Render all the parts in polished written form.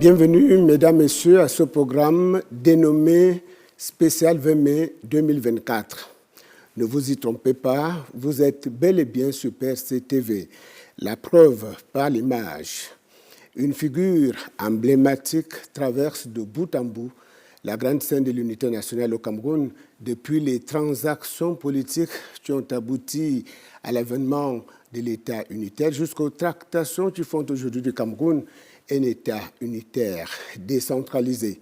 Bienvenue, mesdames, messieurs, à ce programme dénommé Spécial 20 mai 2024. Ne vous y trompez pas, vous êtes bel et bien sur PRC TV. La preuve par l'image. Une figure emblématique traverse de bout en bout la grande scène de l'unité nationale au Cameroun depuis les transactions politiques qui ont abouti à l'avènement de l'État unitaire jusqu'aux tractations qui font aujourd'hui du Cameroun un État unitaire décentralisé.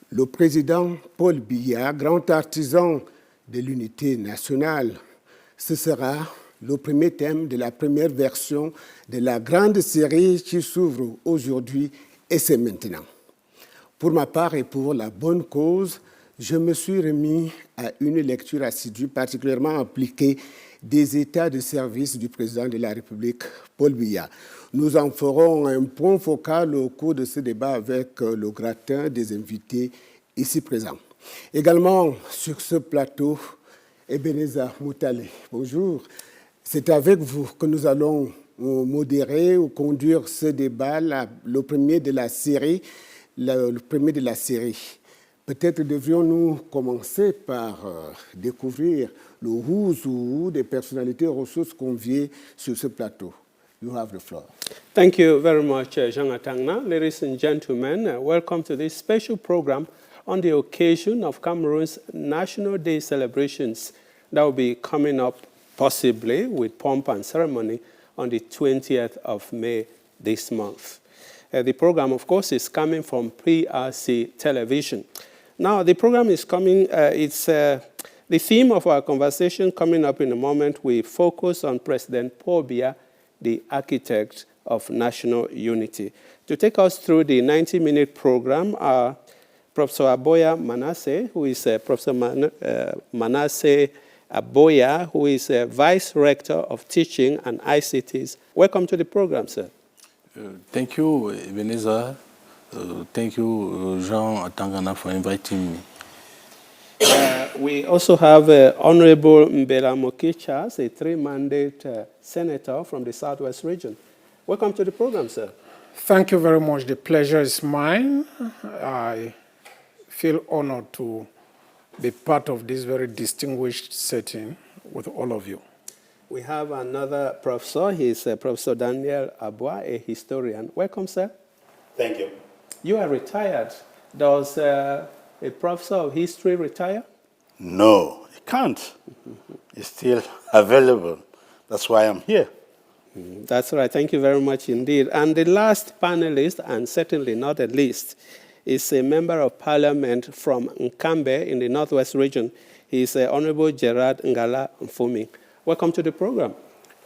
Le président Paul Biya, grand artisan de l'unité nationale, ce sera le premier thème de la première version de la grande série qui s'ouvre aujourd'hui et c'est maintenant. Pour ma part et pour la bonne cause, je me suis remis à une lecture assidue, particulièrement appliquée des états de service du président de la République, Paul Biya. Nous en ferons un point focal au cours de ce débat avec le gratin des invités ici présents. Également sur ce plateau, Ebenezer Moutale. Bonjour. C'est avec vous que nous allons modérer ou conduire ce débat, le premier de la série. Peut-être devrions-nous commencer par découvrir le who's who des personnalités ressources conviées sur ce plateau. You have the floor. Thank you very much, Jean Atangna. Ladies and gentlemen, welcome to this special program on the occasion of Cameroon's National Day celebrations that will be coming up possibly with pomp and ceremony on the 20th of May this month. The program, of course, is coming from PRC Television. Now, the program is coming, the theme of our conversation coming up in a moment, we focus on President Paul Biya, the architect of national unity. To take us through the 90-minute program are Professor Aboya Manasseh, who is Professor Manasseh Aboya, who is Vice Rector of Teaching and ICTs. Welcome to the program, sir. Thank you, Ebenezer. Thank you, Jean Atangana, for inviting me. We also have Honorable Mbela Mokichas, a three-mandate senator from the Southwest region. Welcome to the program, sir. Thank you very much. The pleasure is mine. I feel honored to be part of this very distinguished setting with all of you. We have another professor. He's Professor Daniel Abua, a historian. Welcome, sir. Thank you. You are retired. Does a professor of history retire? No, it can't. It's still available. That's why I'm here. That's right. Thank you very much indeed. And the last panelist, and certainly not the least, is a member of parliament from Nkambe in the Northwest region. He is Honorable Gerard Ngala Mfumi. Welcome to the program.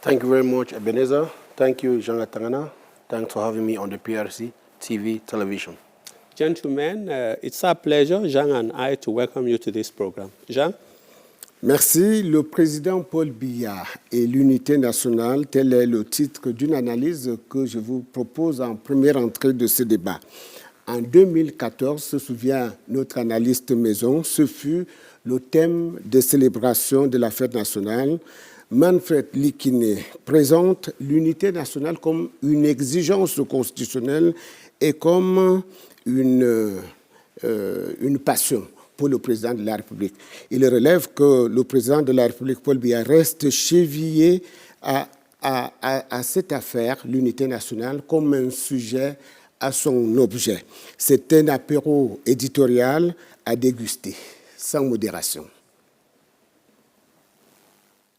Thank you very much, Ebenezer. Thank you, Jean Atangana. Thanks for having me on the PRC TV television. Gentlemen, it's our pleasure, Jean and I, to welcome you to this program. Jean? Merci. Le président Paul Biya et l'unité nationale, tel est le titre d'une analyse que je vous propose en première entrée de ce débat. En 2014, se souvient notre analyste maison, ce fut le thème de célébration de la fête nationale. Manfred Likine présente l'unité nationale comme une exigence constitutionnelle et comme une passion pour le président de la République. Il relève que le président de la République, Paul Biya, reste chevillé à cette affaire, l'unité nationale, comme un sujet à son objet. C'est un apéro éditorial à déguster, sans modération.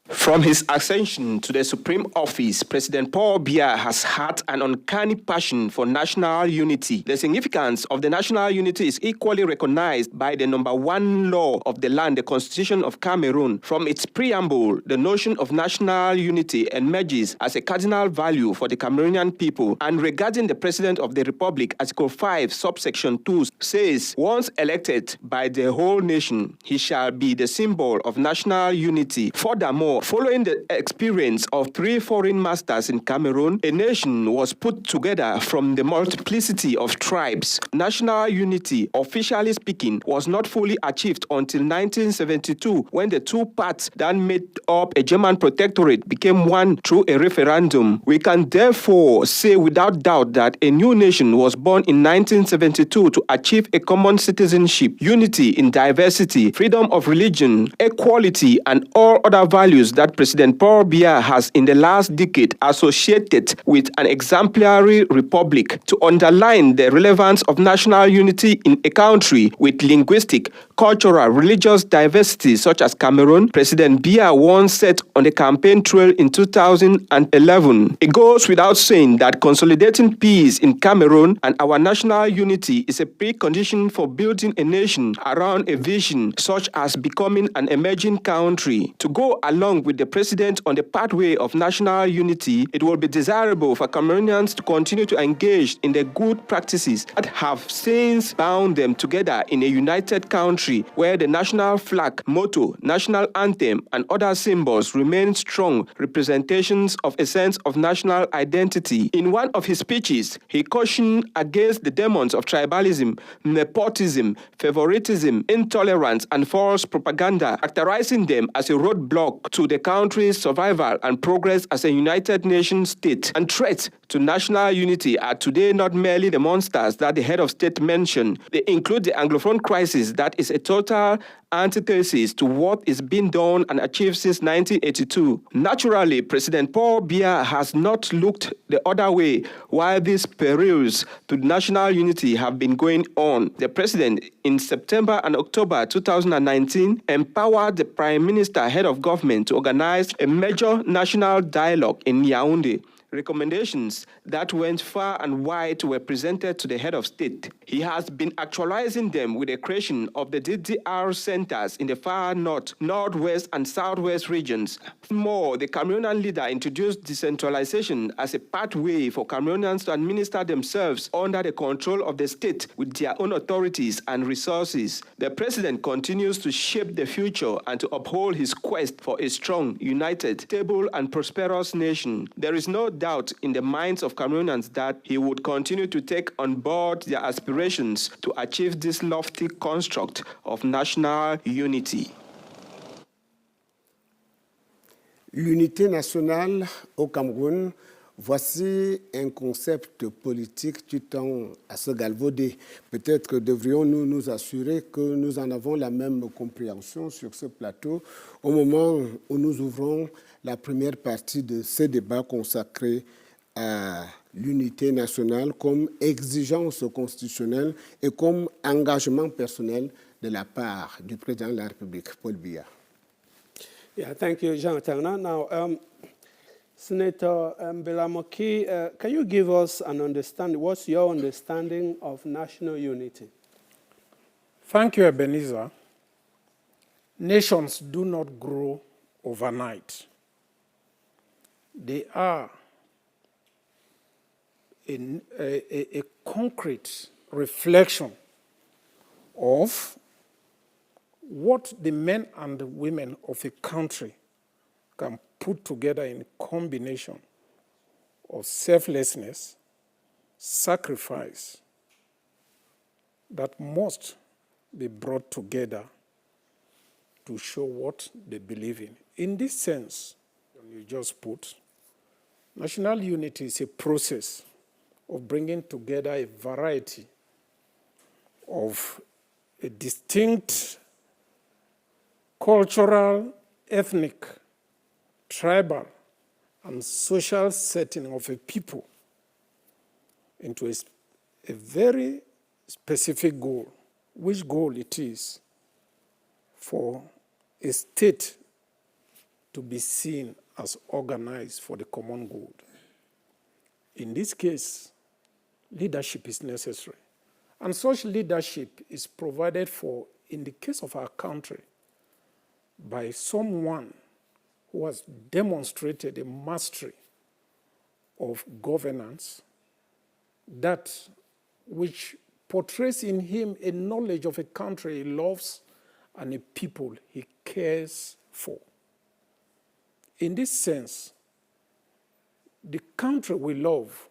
From his ascension to the Supreme Office, President Paul Biya has had an uncanny passion for national unity. The significance of the national unity is equally recognized by the #1 law of the land, the Constitution of Cameroon. From its preamble, the notion of national unity emerges as a cardinal value for the Cameroonian people. And regarding the President of the Republic, Article 5, subsection 2 says, once elected by the whole nation, he shall be the symbol of national unity. Furthermore, Furthermore, following the experience of 3 foreign masters in Cameroon, a nation was put together from the multiplicity of tribes. National unity, officially speaking, was not fully achieved until 1972, when the two parts that made up a German protectorate became one through a referendum. We can therefore say without doubt that a new nation was born in 1972 to achieve a common citizenship, unity in diversity, freedom of religion, equality, and all other values that President Paul Biya has in the last decade associated with an exemplary republic, to underline the relevance of national unity in a country with linguistic, cultural, religious diversity such as Cameroon. President Biya once said on the campaign trail in 2011, "It goes without saying that consolidating peace in Cameroon and our national unity is a precondition for building a nation around a vision such as becoming an emerging country. To go along with the president on the pathway of national unity, it will be desirable for Cameroonians to continue to engage in the good practices that have since bound them together in a united country where the national flag, motto, national anthem, and other symbols remain strong representations of a sense of national identity." In one of his speeches, he cautioned against the demons of tribalism, nepotism, favoritism, intolerance, and false propaganda, characterizing them as a roadblock to the country's survival and progress as a united nation state. And threats to national unity are today not merely the monsters that the head of state mentioned. They include the Anglophone crisis that is a total antithesis to what is being done and achieved since 1982. Naturally, President Paul Biya has not looked the other way while these perils to national unity have been going on. The president, in September and October 2019, empowered the Prime Minister, head of government, to organize a major national dialogue in Yaoundé. Recommendations that went far and wide were presented to the head of state. He has been actualizing them with the creation of the DDR centers in the far north, northwest, and southwest regions. More, the Cameroonian leader introduced decentralization as a pathway for Cameroonians to administer themselves under the control of the state with their own authorities and resources. The president continues to shape the future and to uphold his quest for a strong, united, stable, and prosperous nation. There is no doubt in the minds of Cameroonians that he would continue to take on board their aspirations to achieve this lofty construct of national unity. L'unité nationale au Cameroun, voici un concept politique qui tend à se galvauder. Peut-être devrions-nous nous assurer que nous en avons la même compréhension sur ce plateau au moment où nous ouvrons la première partie de ce débat consacré à l'unité nationale comme exigence constitutionnelle et comme engagement personnel de la part du président de la République, Paul Biya. Yeah, thank you, Jean Tangna. Now, Senator Mbelamoki, can you give us an understanding, what's your understanding of national unity? Thank you, Ebenezer. Nations do not grow overnight. They are a concrete reflection of what the men and the women of a country can put together in combination of selflessness, sacrifice, that must be brought together to show what they believe in. In this sense, you just put, national unity is a process of bringing together a variety of a distinct cultural, ethnic, tribal, and social setting of a people into a very specific goal. Which goal it is for a state to be seen as organized for the common good. In this case, leadership is necessary. And such leadership is provided for, in the case of our country, by someone who has demonstrated a mastery of governance, that which portrays in him a knowledge of a country he loves and a people he cares for. In this sense, the country we love,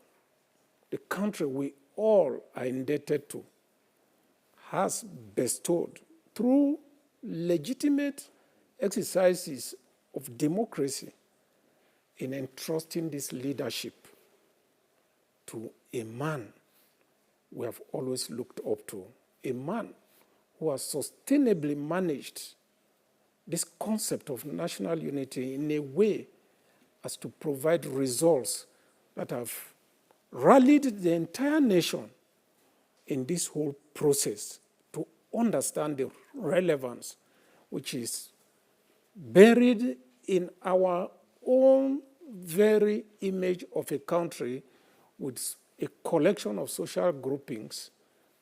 the country we all are indebted to, has bestowed, through legitimate exercises of democracy, in entrusting this leadership to a man we have always looked up to, a man who has sustainably managed this concept of national unity in a way as to provide results that have rallied the entire nation in this whole process to understand the relevance which is buried in our own very image of a country with a collection of social groupings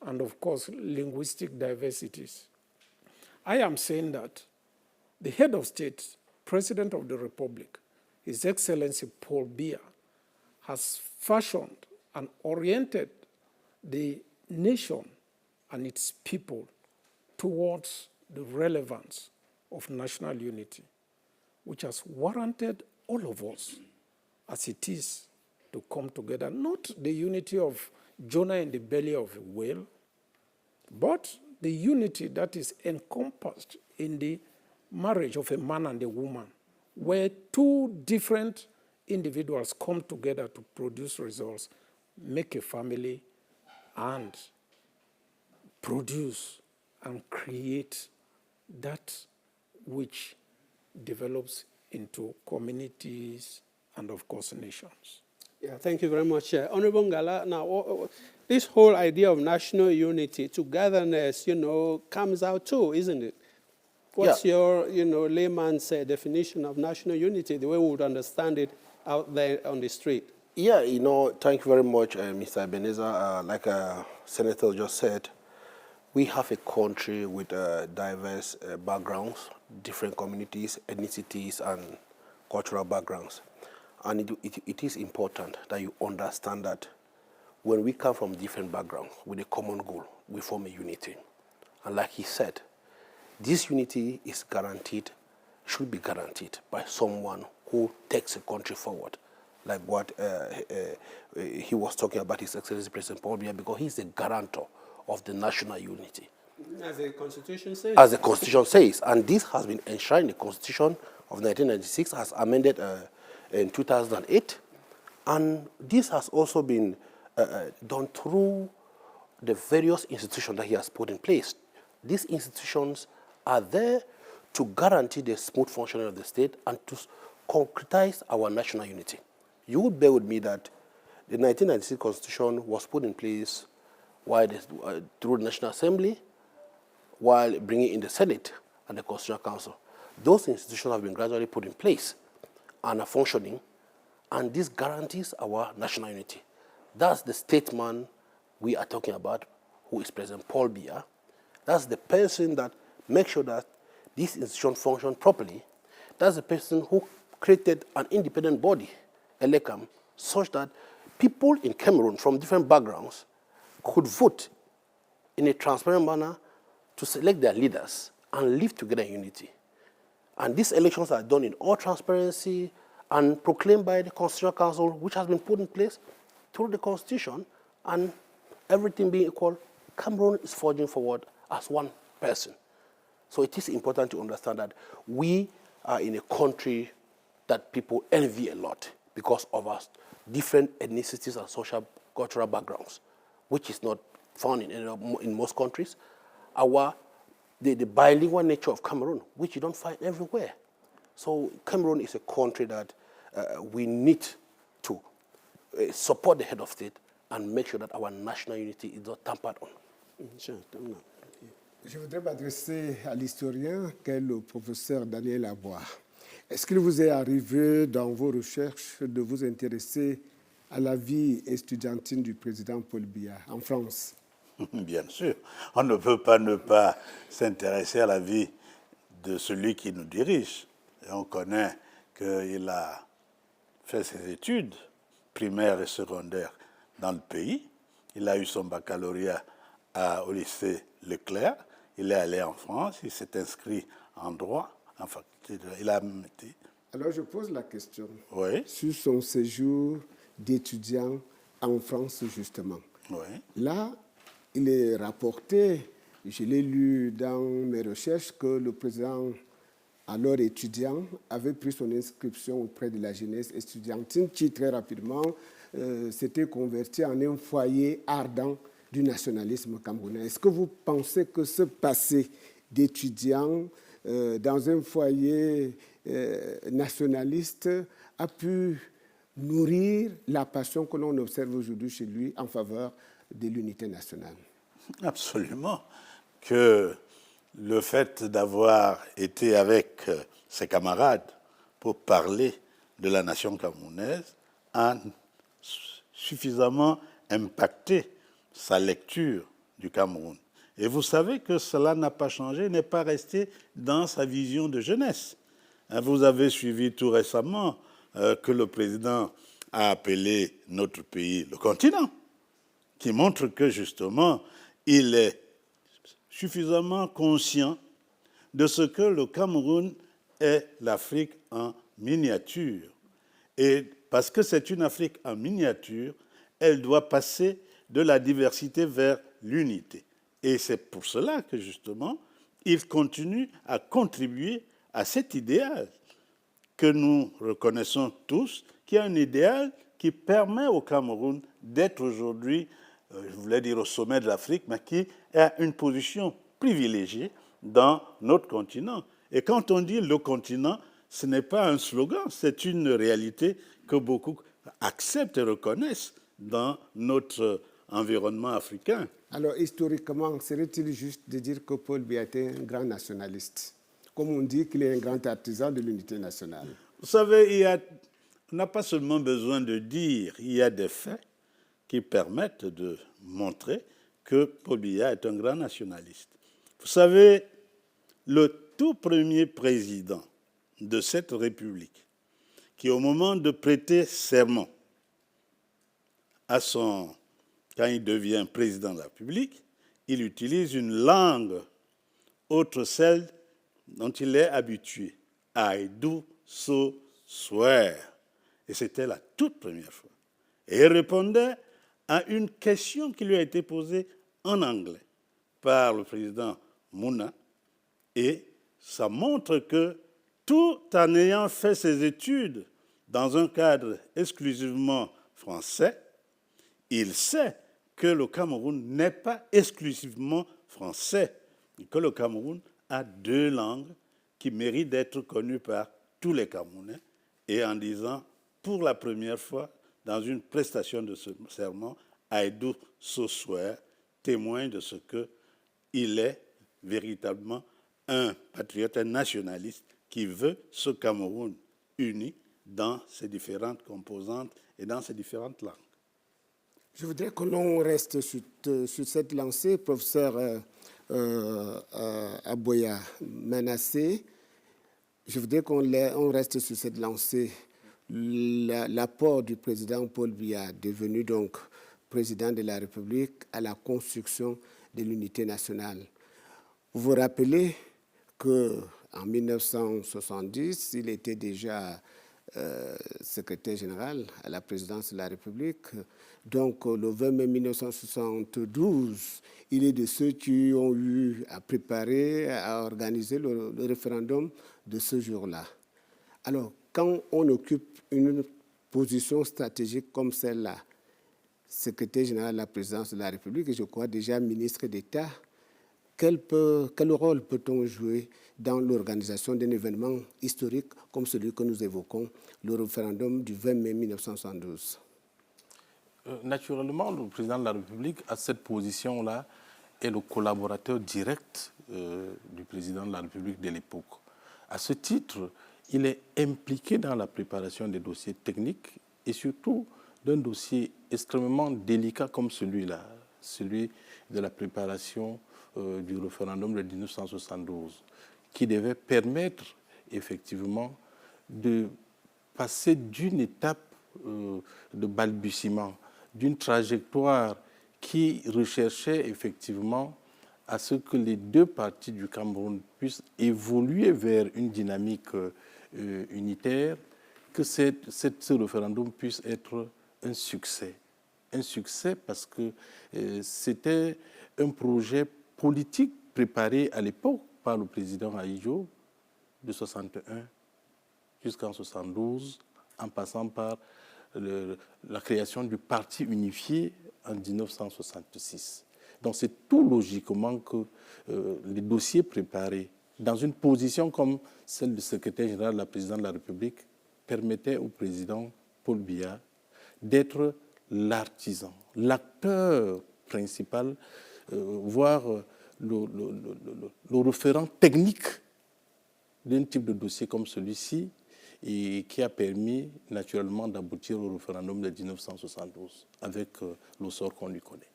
and, of course, linguistic diversities. I am saying that the head of state, President of the Republic, His Excellency Paul Biya, has fashioned and oriented the nation and its people towards the relevance of national unity, which has warranted all of us, as it is, to come together. Not the unity of Jonah in the belly of a whale, but the unity that is encompassed in the marriage of a man and a woman, where two different individuals come together to produce results, make a family, and produce and create that which develops into communities and, of course, nations. Yeah, thank you very much. Honorable Ngala, now, this whole idea of national unity, togetherness, comes out too, isn't it? What's your, layman's definition of national unity, the way we would understand it out there on the street? Yeah, thank you very much, Mr. Ebenezer. Like Senator just said, we have a country with diverse backgrounds, different communities, ethnicities, and cultural backgrounds. And it is important that you understand that when we come from different backgrounds with a common goal, we form a unity. And like he said, this unity is guaranteed, should be guaranteed by someone who takes a country forward, like what he was talking about, His Excellency President Paul Biya, because he's the guarantor of the national unity. As the Constitution says. As the Constitution says. And this has been enshrined in the Constitution of 1996, as amended in 2008. And this has also been done through the various institutions that he has put in place. These institutions are there to guarantee the smooth functioning of the state and to concretize our national unity. You would bear with me that the 1996 Constitution was put in place through the National Assembly, while bringing in the Senate and the Constitutional Council. Those institutions have been gradually put in place and are functioning, and this guarantees our national unity. That's the statesman we are talking about, who is President Paul Biya. That's the person that makes sure that this institution functions properly. That's the person who created an independent body, ELECAM, such that people in Cameroon from different backgrounds could vote in a transparent manner to select their leaders and live together in unity. And these elections are done in all transparency and proclaimed by the Constitutional Council, which has been put in place through the Constitution, and everything being equal, Cameroon is forging forward as one person. So it is important to understand that we are in a country that people envy a lot because of our different ethnicities and social cultural backgrounds, which is not found in most countries. The bilingual nature of Cameroon, which you don't find everywhere. So Cameroon is a country that we need to support the head of state and make sure that our national unity is not tampered on. Je voudrais m'adresser à l'historien qu'est le professeur Daniel Aboua. Est-ce qu'il vous est arrivé dans vos recherches de vous intéresser à la vie estudiantine du président Paul Biya en France? Bien sûr. On ne peut pas ne pas s'intéresser à la vie de celui qui nous dirige. Et on connaît qu'il a fait ses études primaires et secondaires dans le pays. Il a eu son baccalauréat au lycée Leclerc. Il est allé en France, il s'est inscrit en droit, en faculté de... Il a été Alors je pose la question Oui. sur son séjour d'étudiant en France justement. Oui. Là, il est rapporté, je l'ai lu dans mes recherches, que le président, alors étudiant, avait pris son inscription auprès de la jeunesse estudiantine qui très rapidement s'était converti en un foyer ardent du nationalisme camerounais. Est-ce que vous pensez que ce passé d'étudiant dans un foyer nationaliste a pu nourrir la passion que l'on observe aujourd'hui chez lui en faveur de l'unité nationale? Absolument. Que le fait d'avoir été avec ses camarades pour parler de la nation camerounaise a suffisamment impacté sa lecture du Cameroun. Et vous savez que cela n'a pas changé, n'est pas resté dans sa vision de jeunesse. Vous avez suivi tout récemment que le président a appelé notre pays le continent, qui montre que justement, il est suffisamment conscient de ce que le Cameroun est l'Afrique en miniature. Et parce que c'est une Afrique en miniature, elle doit passer de la diversité vers l'unité. Et c'est pour cela que justement, il continue à contribuer à cet idéal que nous reconnaissons tous, qui est un idéal qui permet au Cameroun d'être aujourd'hui, je voulais dire au sommet de l'Afrique, mais qui a une position privilégiée dans notre continent. Et quand on dit le continent, ce n'est pas un slogan, c'est une réalité que beaucoup acceptent et reconnaissent dans notre environnement africain. Alors, historiquement, serait-il juste de dire que Paul Biya était un grand nationaliste, comme on dit qu'il est un grand artisan de l'unité nationale? Vous savez, on n'a pas seulement besoin de dire, il y a des faits qui permettent de montrer que Paul Biya est un grand nationaliste. Vous savez, le tout premier président de cette République, qui au moment de prêter serment quand il devient président de la République, il utilise une langue autre celle dont il est habitué, Aïdou So Swear. Et c'était la toute première fois. Et il répondait à une question qui lui a été posée en anglais par le président Mouna. Et ça montre que tout en ayant fait ses études dans un cadre exclusivement français, il sait que le Cameroun n'est pas exclusivement français, et que le Cameroun a deux langues qui méritent d'être connues par tous les Camerounais. Et en disant, pour la première fois, dans une prestation de ce serment, Aïdou Sosouer témoigne de ce qu'il est véritablement un patriote, un nationaliste qui veut ce Cameroun uni dans ses différentes composantes et dans ses différentes langues. Je voudrais que l'on reste sur cette lancée, professeur Aboya Menassé. Je voudrais qu'on reste sur cette lancée. L'apport du président Paul Biya, devenu donc président de la République, à la construction de l'unité nationale. Vous vous rappelez qu'en 1970, il était déjà secrétaire général à la présidence de la République. Donc, le 20 mai 1972, il est de ceux qui ont eu à préparer, à organiser le référendum de ce jour-là. Alors, quand on occupe une position stratégique comme celle-là, secrétaire général de la présidence de la République, et je crois déjà ministre d'État, quel rôle peut-on jouer dans l'organisation d'un événement historique comme celui que nous évoquons, le référendum du 20 mai 1972 ? Naturellement, le président de la République, à cette position-là, est le collaborateur direct du président de la République de l'époque. À ce titre, il est impliqué dans la préparation des dossiers techniques et surtout d'un dossier extrêmement délicat comme celui-là, celui de la préparation du référendum de 1972, qui devait permettre effectivement de passer d'une étape de balbutiement, d'une trajectoire qui recherchait effectivement à ce que les deux parties du Cameroun puissent évoluer vers une dynamique unitaire, que ce référendum puisse être un succès. Un succès parce que c'était un projet politique préparé à l'époque par le président Ahidjo de 61 jusqu'en 72, en passant par la création du Parti unifié en 1966. Donc c'est tout logiquement que les dossiers préparés dans une position comme celle du secrétaire général de la présidente de la République permettaient au président Paul Biya d'être l'artisan, l'acteur principal, voire le référent technique d'un type de dossier comme celui-ci, et qui a permis naturellement d'aboutir au référendum de 1972 avec le sort qu'on lui connaît.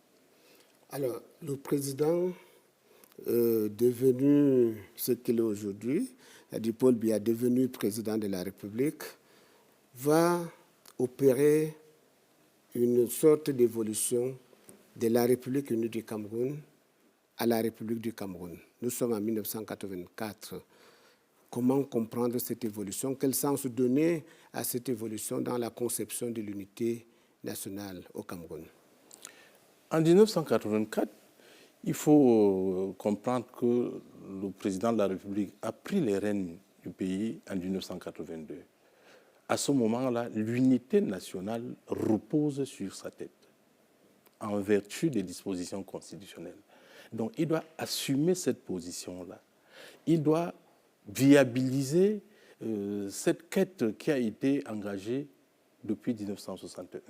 Alors, le président devenu ce qu'il est aujourd'hui, c'est-à-dire Paul Biya devenu président de la République, va opérer une sorte d'évolution de la République unie du Cameroun à la République du Cameroun. Nous sommes en 1984. Comment comprendre cette évolution? Quel sens donner à cette évolution dans la conception de l'unité nationale au Cameroun? En 1984, il faut comprendre que le président de la République a pris les rênes du pays en 1982. À ce moment-là, l'unité nationale repose sur sa tête, en vertu des dispositions constitutionnelles. Donc, il doit assumer cette position-là. Il doit viabiliser cette quête qui a été engagée depuis 1961,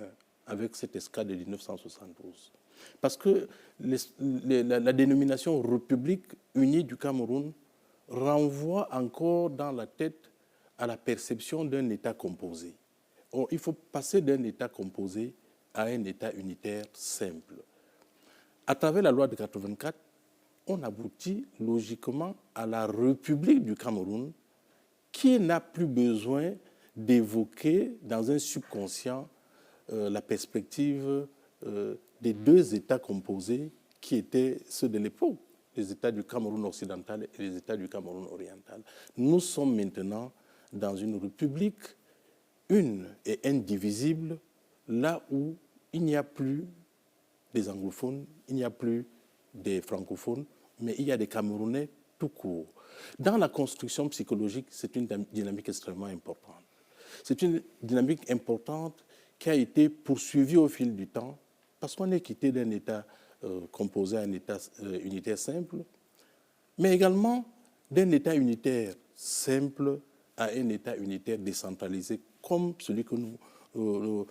avec cette escale de 1972. Parce que la dénomination République unie du Cameroun renvoie encore dans la tête à la perception d'un État composé. Or, il faut passer d'un État composé à un État unitaire simple. À travers la loi de 1984, on aboutit logiquement à la République du Cameroun, qui n'a plus besoin d'évoquer dans un subconscient la perspective des deux États composés qui étaient ceux de l'époque, les États du Cameroun occidental et les États du Cameroun oriental. Nous sommes maintenant dans une république une et indivisible, là où il n'y a plus des anglophones, il n'y a plus des francophones, mais il y a des Camerounais tout court. Dans la construction psychologique, c'est une dynamique extrêmement importante. C'est une dynamique importante qui a été poursuivie au fil du temps, parce qu'on est quitté d'un État composé à un État unitaire simple, mais également d'un État unitaire simple à un État unitaire décentralisé, comme celui que nous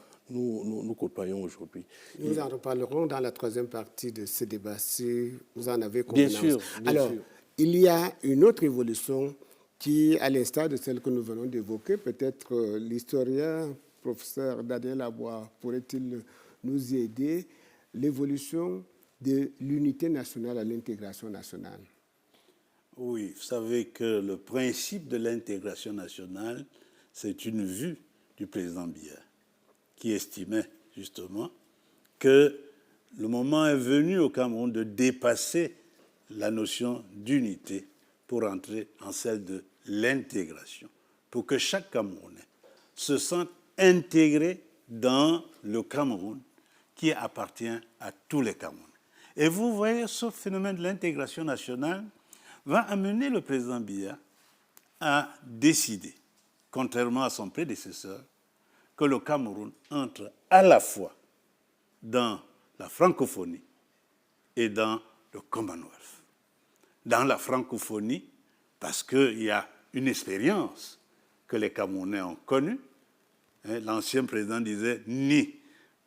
côtoyons aujourd'hui. Nous en reparlerons dans la troisième partie de ce débat, si vous en avez convenance. Bien sûr. Alors, il y a une autre évolution qui, à l'instar de celle que nous venons d'évoquer, peut-être l'historien, professeur Daniel Aboua, pourrait-il nous y aider, l'évolution de l'unité nationale à l'intégration nationale. Oui, vous savez que le principe de l'intégration nationale, c'est une vue du président Biya, qui estimait justement que le moment est venu au Cameroun de dépasser la notion d'unité pour entrer en celle de l'intégration, pour que chaque Camerounais se sente intégré dans le Cameroun qui appartient à tous les Camerounais. Et vous voyez, ce phénomène de l'intégration nationale va amener le président Biya à décider, contrairement à son prédécesseur, que le Cameroun entre à la fois dans la francophonie et dans le Commonwealth. Dans la francophonie, parce qu'il y a une expérience que les Camerounais ont connue. L'ancien président disait ni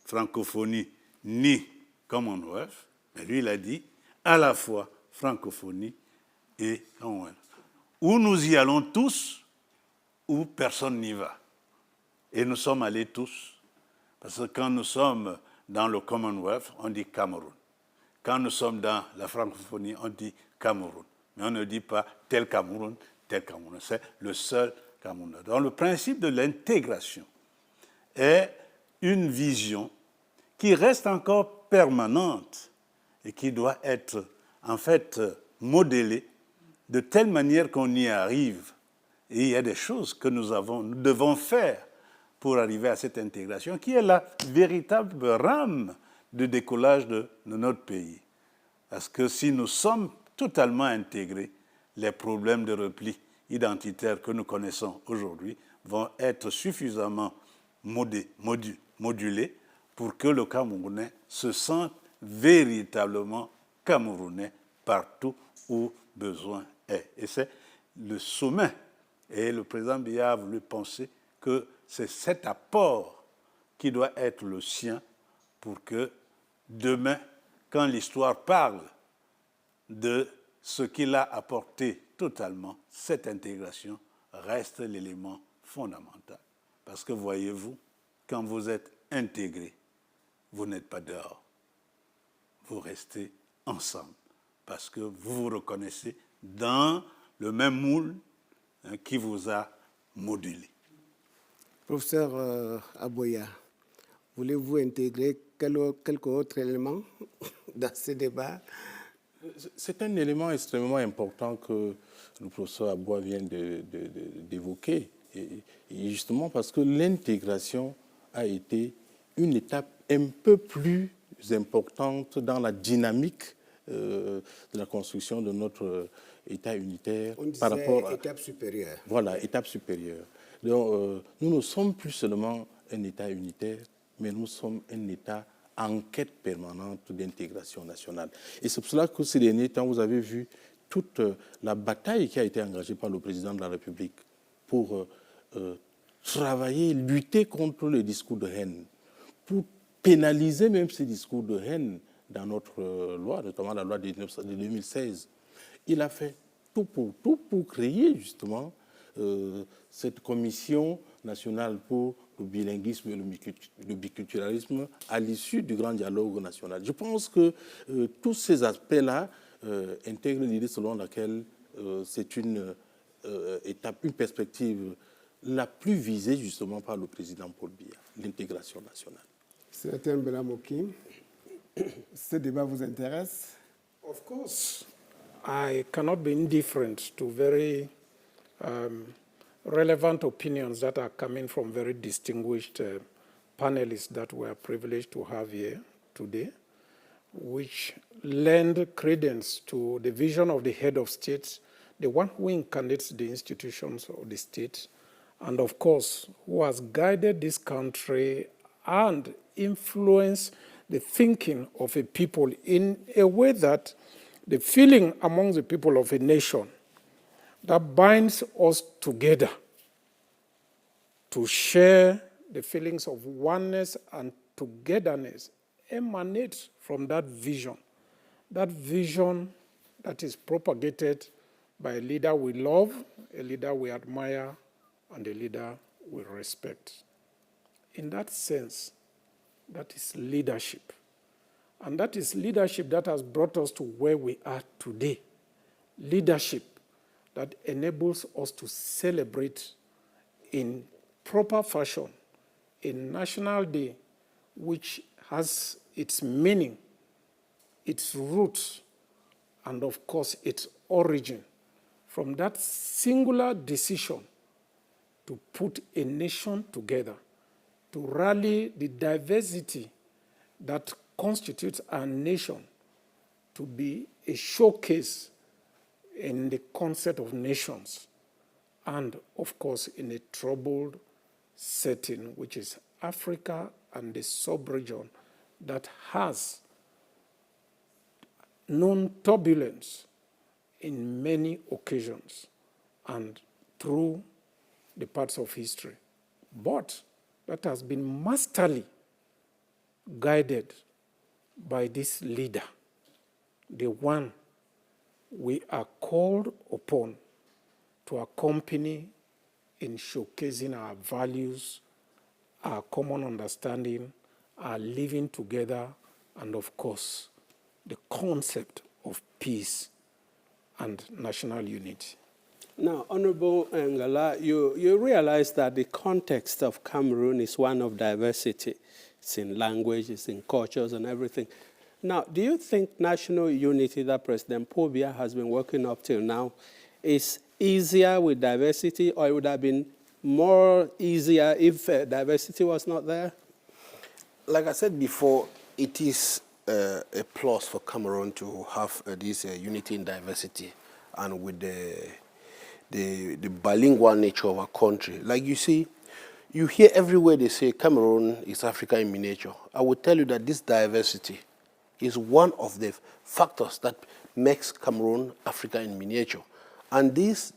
francophonie ni Commonwealth, mais lui il a dit à la fois francophonie et Commonwealth. Ou nous y allons tous, ou personne n'y va. Et nous sommes allés tous, parce que quand nous sommes dans le Commonwealth, on dit Cameroun. Quand nous sommes dans la francophonie, on dit Cameroun. Mais on ne dit pas tel Cameroun, tel Cameroun. C'est le seul Cameroun. Donc le principe de l'intégration est une vision qui reste encore permanente et qui doit être en fait modélée de telle manière qu'on y arrive Et il y a des choses que nous devons faire pour arriver à cette intégration, qui est la véritable rame de décollage de notre pays. Parce que si nous sommes totalement intégrés, les problèmes de repli identitaire que nous connaissons aujourd'hui vont être suffisamment modulés pour que le Camerounais se sente véritablement camerounais partout où besoin est. Et c'est le sommet. Et le président Biya a voulu penser que c'est cet apport qui doit être le sien pour que demain, quand l'histoire parle de ce qu'il a apporté totalement, cette intégration reste l'élément fondamental. Parce que voyez-vous, quand vous êtes intégré, vous n'êtes pas dehors. Vous restez ensemble parce que vous vous reconnaissez dans le même moule qui vous a modulé. Professeur Aboya, voulez-vous intégrer quelques autres éléments dans ce débat? C'est un élément extrêmement important que le professeur Aboya vient d'évoquer, et justement parce que l'intégration a été une étape un peu plus importante dans la dynamique de la construction de notre État unitaire. On disait par rapport à étape supérieure. Voilà, étape supérieure. Donc, nous ne sommes plus seulement un État unitaire, mais nous sommes un État en quête permanente d'intégration nationale. Et c'est pour cela que ces derniers temps, vous avez vu toute la bataille qui a été engagée par le président de la République pour travailler, lutter contre les discours de haine, pour pénaliser même ces discours de haine dans notre loi, notamment la loi de 2016. Il a fait tout pour créer justement cette commission nationale pour le bilinguisme et le biculturalisme à l'issue du grand dialogue national. Je pense que tous ces aspects-là intègrent l'idée selon laquelle c'est une étape, une perspective la plus visée justement par le président Paul Biya, l'intégration nationale. Sénateur Mbela-Mokim, ce débat vous intéresse? Of course, I cannot be indifferent to very relevant opinions that are coming from very distinguished panelists that we are privileged to have here today, which lend credence to the vision of the head of state, the one who incarnates the institutions of the state, and of course, who has guided this country and influenced the thinking of a people in a way that the feeling among the people of a nation that binds us together to share the feelings of oneness and togetherness emanates from that vision that is propagated by a leader we love, a leader we admire, and a leader we respect. In that sense, that is leadership. And that is leadership that has brought us to where we are today. Leadership that enables us to celebrate in proper fashion a national day which has its meaning, its roots, and of course its origin from that singular decision to put a nation together, to rally the diversity that constitutes our nation to be a showcase in the concept of nations, and of course in a troubled setting, which is Africa and the sub-region that has known turbulence in many occasions and through the parts of history, but that has been masterly guided by this leader, the one we are called upon to accompany in showcasing our values, our common understanding, our living together, and of course, the concept of peace and national unity. Now, Honorable Ngala, you realize that the context of Cameroon is one of diversity. It's in language, it's in cultures and everything. Now, do you think national unity that President Paul Biya has been working up till now is easier with diversity, or it would have been more easier if diversity was not there? Like I said before, it is a plus for Cameroon to have this unity in diversity, and with the bilingual nature of our country. Like you see, you hear everywhere they say Cameroon is Africa in miniature. I would tell you that this diversity is one of the factors that makes Cameroon Africa in miniature. And this,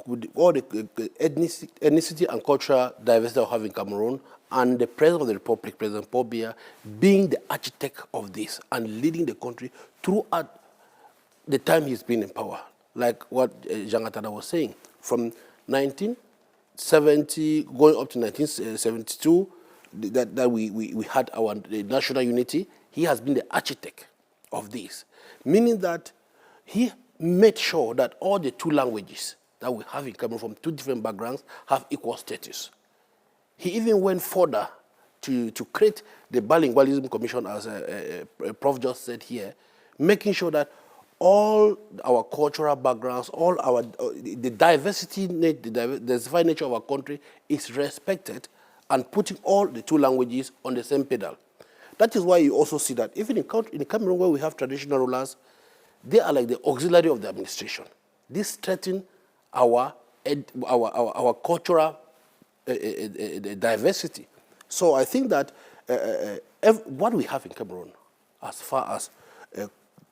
with all the ethnicity and cultural diversity we have in Cameroon, and the President of the Republic, President Paul Biya, being the architect of this and leading the country throughout the time he's been in power. Like what Jean Atanda was saying, from 1970 going up to 1972, that we had our national unity. He has been the architect of this, meaning that he made sure that all the two languages that we have in Cameroon from two different backgrounds have equal status. He even went further to create the Bilingualism Commission, as Prof just said here, making sure that all our cultural backgrounds, all our the diversified nature of our country is respected, and putting all the two languages on the same pedal. That is why you also see that even in Cameroon, where we have traditional rulers, they are like the auxiliary of the administration. This strengthens our cultural diversity. So I think that what we have in Cameroon, as far as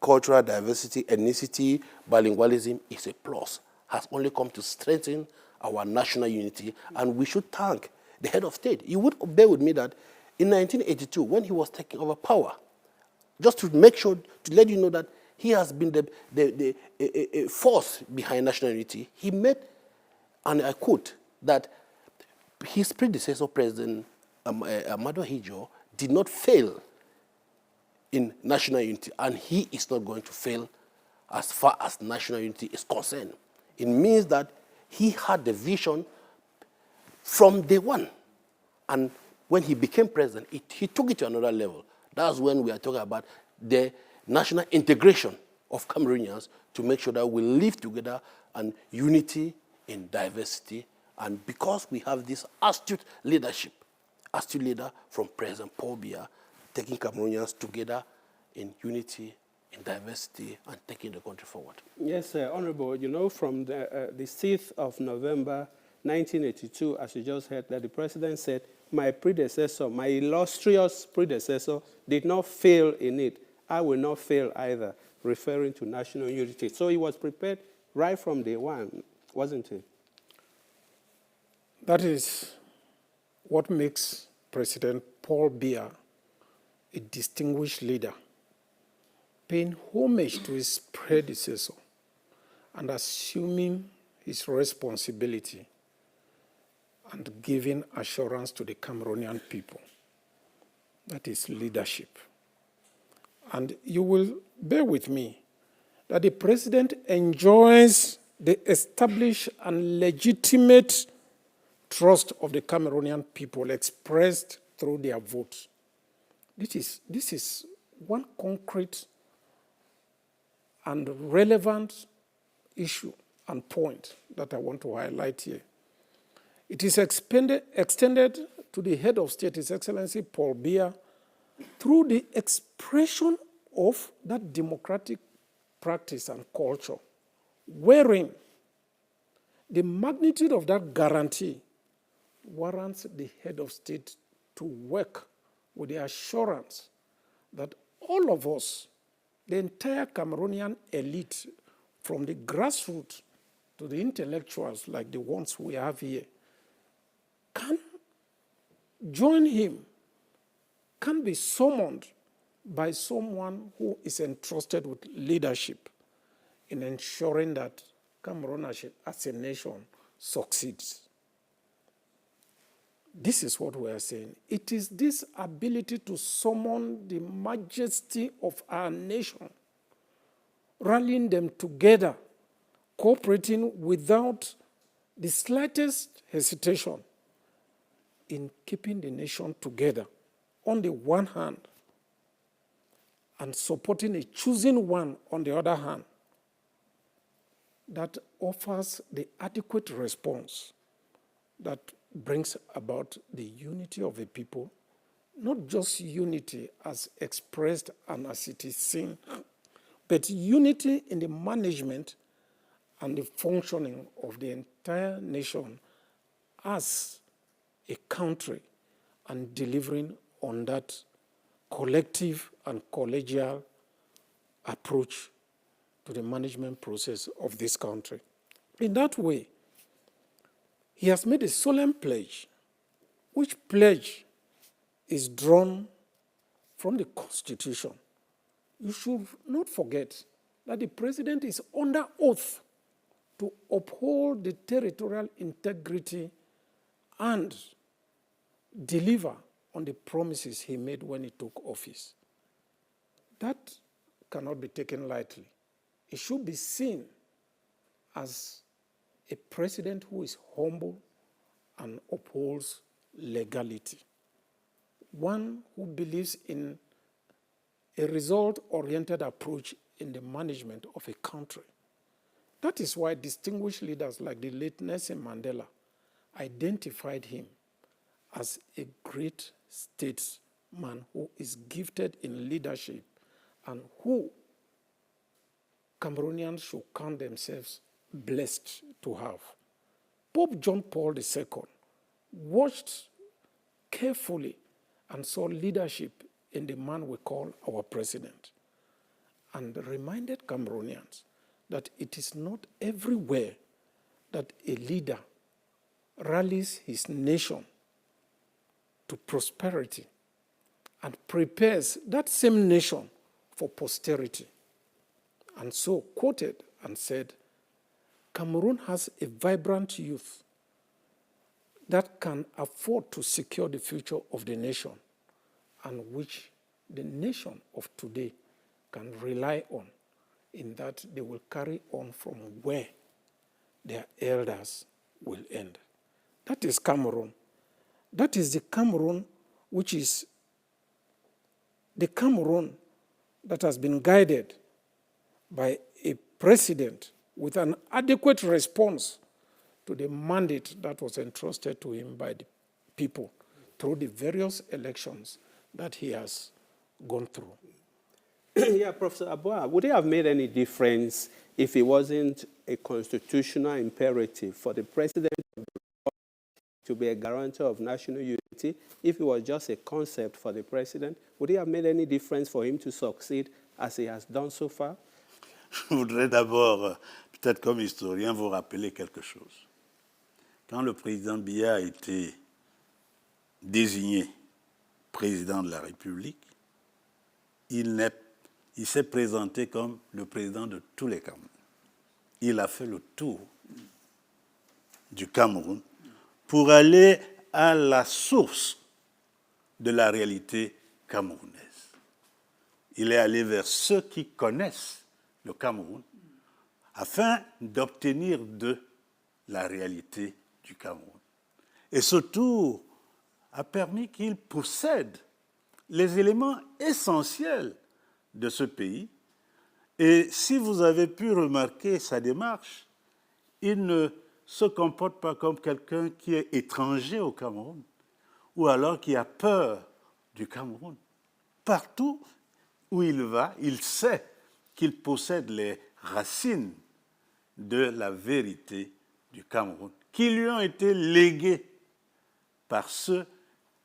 cultural diversity, ethnicity, bilingualism, is a plus, has only come to strengthen our national unity, and we should thank the head of state. You would bear with me that in 1982, when he was taking over power, just to make sure, to let you know that he has been the force behind national unity, he made, and I quote, that his predecessor, President Ahmadou Ahidjo, did not fail in national unity, and he is not going to fail as far as national unity is concerned. It means that he had the vision from day one, and when he became president, he took it to another level. That's when we are talking about the national integration of Cameroonians to make sure that we live together and unity in diversity. And because we have this astute leader from President Paul Biya, taking Cameroonians together in unity, in diversity, and taking the country forward. Yes, Honorable, you know, from the 6th of November 1982, as you just heard, that the president said, my predecessor, my illustrious predecessor, did not fail in it. I will not fail either, referring to national unity. So he was prepared right from day one, wasn't he? That is what makes President Paul Biya a distinguished leader, paying homage to his predecessor and assuming his responsibility and giving assurance to the Cameroonian people. That is leadership. And you will bear with me that the president enjoys the established and legitimate trust of the Cameroonian people expressed through their vote. This is one concrete and relevant issue and point that I want to highlight here. It is extended to the head of state, His Excellency Paul Biya, through the expression of that democratic practice and culture, wherein the magnitude of that guarantee warrants the head of state to work with the assurance that all of us, the entire Cameroonian elite, from the grassroots to the intellectuals like the ones we have here, can join him, can be summoned by someone who is entrusted with leadership in ensuring that Cameroon as a nation succeeds. This is what we are saying. It is this ability to summon the majesty of our nation, rallying them together, cooperating without the slightest hesitation in keeping the nation together on the one hand and supporting a choosing one on the other hand. that offers the adequate response that brings about the unity of the people, not just unity as expressed and as it is seen, but unity in the management and the functioning of the entire nation as a country and delivering on that collective and collegial approach to the management process of this country. In that way, he has made a solemn pledge, which pledge is drawn from the Constitution. You should not forget that the president is under oath to uphold the territorial integrity and deliver on the promises he made when he took office. That cannot be taken lightly. It should be seen as a president who is humble and upholds legality. One who believes in a result-oriented approach in the management of a country. That is why distinguished leaders like the late Nelson Mandela identified him as a great statesman who is gifted in leadership and who Cameroonians should count themselves blessed to have. Pope John Paul II watched carefully and saw leadership in the man we call our president, and reminded Cameroonians that it is not everywhere that a leader rallies his nation to prosperity and prepares that same nation for posterity. And so quoted and said, Cameroon has a vibrant youth that can afford to secure the future of the nation and which the nation of today can rely on, in that they will carry on from where their elders will end. That is Cameroon. That is the Cameroon which is the Cameroon that has been guided by a president with an adequate response to the mandate that was entrusted to him by the people through the various elections that he has gone through. Yeah, Professor Aboah, would it have made any difference if it wasn't a constitutional imperative for the president to be a guarantor of national unity? If it was just a concept for the president, would it have made any difference for him to succeed as he has done so far? Je voudrais d'abord, peut-être comme historien, vous rappeler quelque chose. Quand le président Biya a été désigné président de la République, il s'est présenté comme le président de tous les Camerounais. Il a fait le tour du Cameroun pour aller à la source de la réalité camerounaise. Il est allé vers ceux qui connaissent le Cameroun afin d'obtenir de la réalité du Cameroun. Et ce tour a permis qu'il possède les éléments essentiels de ce pays. Et si vous avez pu remarquer sa démarche, il ne se comporte pas comme quelqu'un qui est étranger au Cameroun ou alors qui a peur du Cameroun. Partout où il va, il sait qu'il possède les racines de la vérité du Cameroun, qui lui ont été léguées par ceux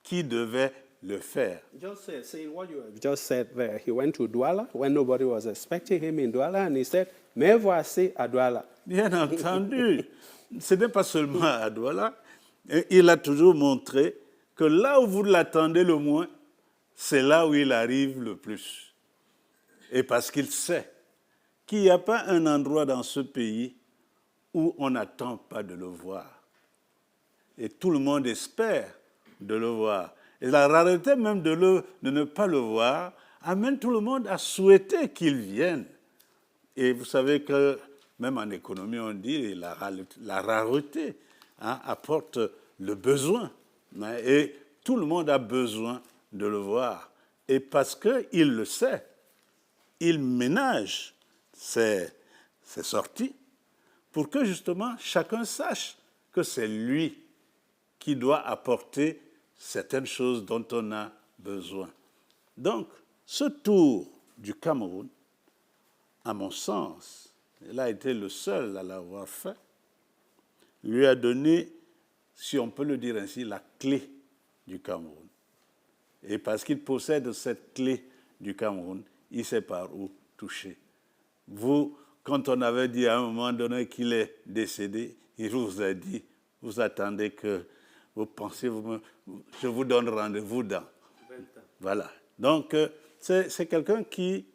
qui devaient le faire. Just saying what you have just said there, he went to Douala when nobody was expecting him in Douala, and he said, "Me voici à Douala." Bien entendu, ce n'est pas seulement à Douala. Il a toujours montré que là où vous l'attendez le moins, c'est là où il arrive le plus. Et parce qu'il sait qu'il n'y a pas un endroit dans ce pays où on n'attend pas de le voir. Et tout le monde espère de le voir. Et la rareté même de ne pas le voir amène tout le monde à souhaiter qu'il vienne. Et vous savez que même en économie, on dit la rareté apporte le besoin. Et tout le monde a besoin de le voir. Et parce qu'il le sait, il ménage ses sorties pour que justement chacun sache que c'est lui qui doit apporter certaines choses dont on a besoin. Donc, ce tour du Cameroun, à mon sens, il a été le seul à l'avoir fait, lui a donné, si on peut le dire ainsi, la clé du Cameroun. Et parce qu'il possède cette clé du Cameroun, il sait par où toucher. Vous, quand on avait dit à un moment donné qu'il est décédé, il vous a dit, vous attendez que vous pensez, je vous donne rendez-vous dans 20 ans. Voilà. Donc, c'est quelqu'un qui,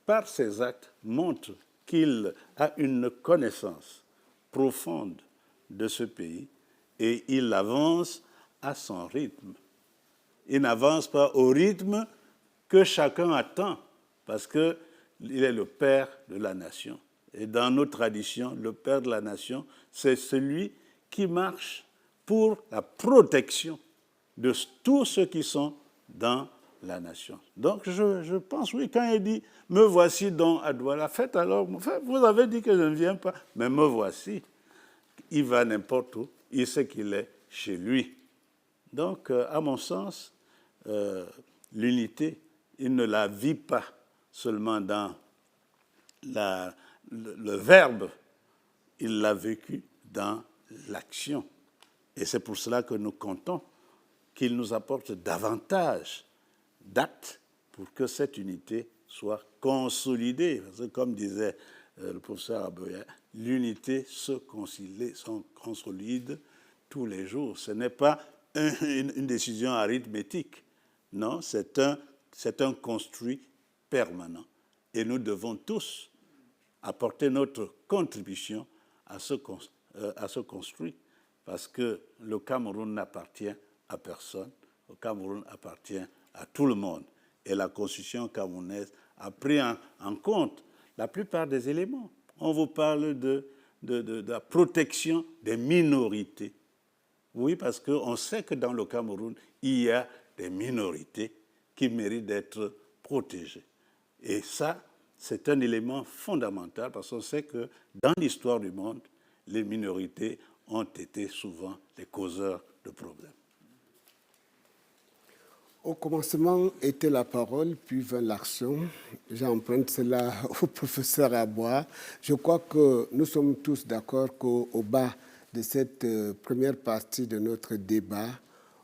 par ses actes, montre qu'il a une connaissance profonde de ce pays et il avance à son rythme. Il n'avance pas au rythme que chacun attend parce qu'il est le père de la nation. Et dans nos traditions, le père de la nation, c'est celui qui marche pour la protection de tous ceux qui sont dans la nation. Donc je pense, oui, quand il dit « me voici donc à Douala », faites alors, vous avez dit que je ne viens pas, mais me voici. Il va n'importe où, il sait qu'il est chez lui. Donc, à mon sens, l'unité, il ne la vit pas seulement dans le verbe, il l'a vécu dans l'action. Et c'est pour cela que nous comptons qu'il nous apporte davantage d'actes pour que cette unité soit consolidée. Parce que comme disait le professeur Aboya, l'unité se consolide tous les jours. Ce n'est pas une décision arithmétique. Non, c'est un construit permanent. Et nous devons tous apporter notre contribution à ce construit. Parce que le Cameroun n'appartient à personne. Le Cameroun appartient à tout le monde. Et la Constitution camerounaise a pris en compte la plupart des éléments. On vous parle de la protection des minorités. Oui, parce qu'on sait que dans le Cameroun, il y a des minorités qui méritent d'être protégées. Et ça, c'est un élément fondamental parce qu'on sait que dans l'histoire du monde, les minorités ont été souvent les causeurs de problèmes. Au commencement était la parole, puis vint l'action. J'emprunte cela au professeur Aboua. Je crois que nous sommes tous d'accord qu'au bas de cette première partie de notre débat,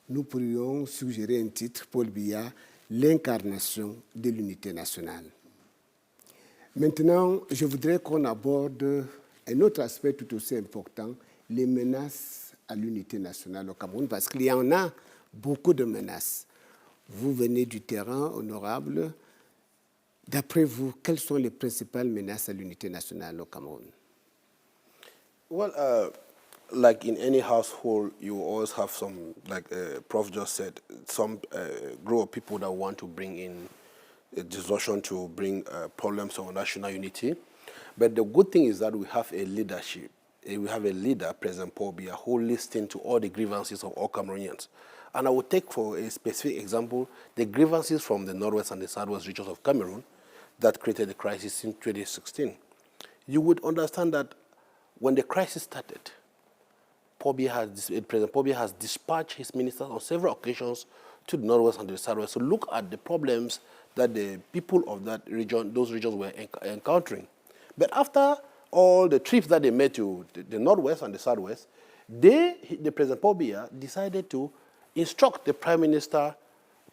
nous pourrions suggérer un titre, Paul Biya, l'incarnation de l'unité nationale. Maintenant, je voudrais qu'on aborde un autre aspect tout aussi important, les menaces à l'unité nationale au Cameroun, parce qu'il y en a beaucoup de menaces. Vous venez du terrain, honorable. D'après vous, quelles sont les principales menaces à l'unité nationale au Cameroun? Well, like in any household, you always have some, like Prof just said, some group of people that want to bring in a distortion to bring problems on national unity. But the good thing is that we have a leadership. We have a leader, President Paul Biya, who listens to all the grievances of all Cameroonians. And I will take for a specific example the grievances from the northwest and the southwest regions of Cameroon that created the crisis in 2016. You would understand that when the crisis started, President Paul Biya has dispatched his ministers on several occasions to the northwest and the southwest to look at the problems that the people of that region, those regions were encountering. But after all the trips that they made to the northwest and the southwest, the President Paul Biya decided to instruct the Prime Minister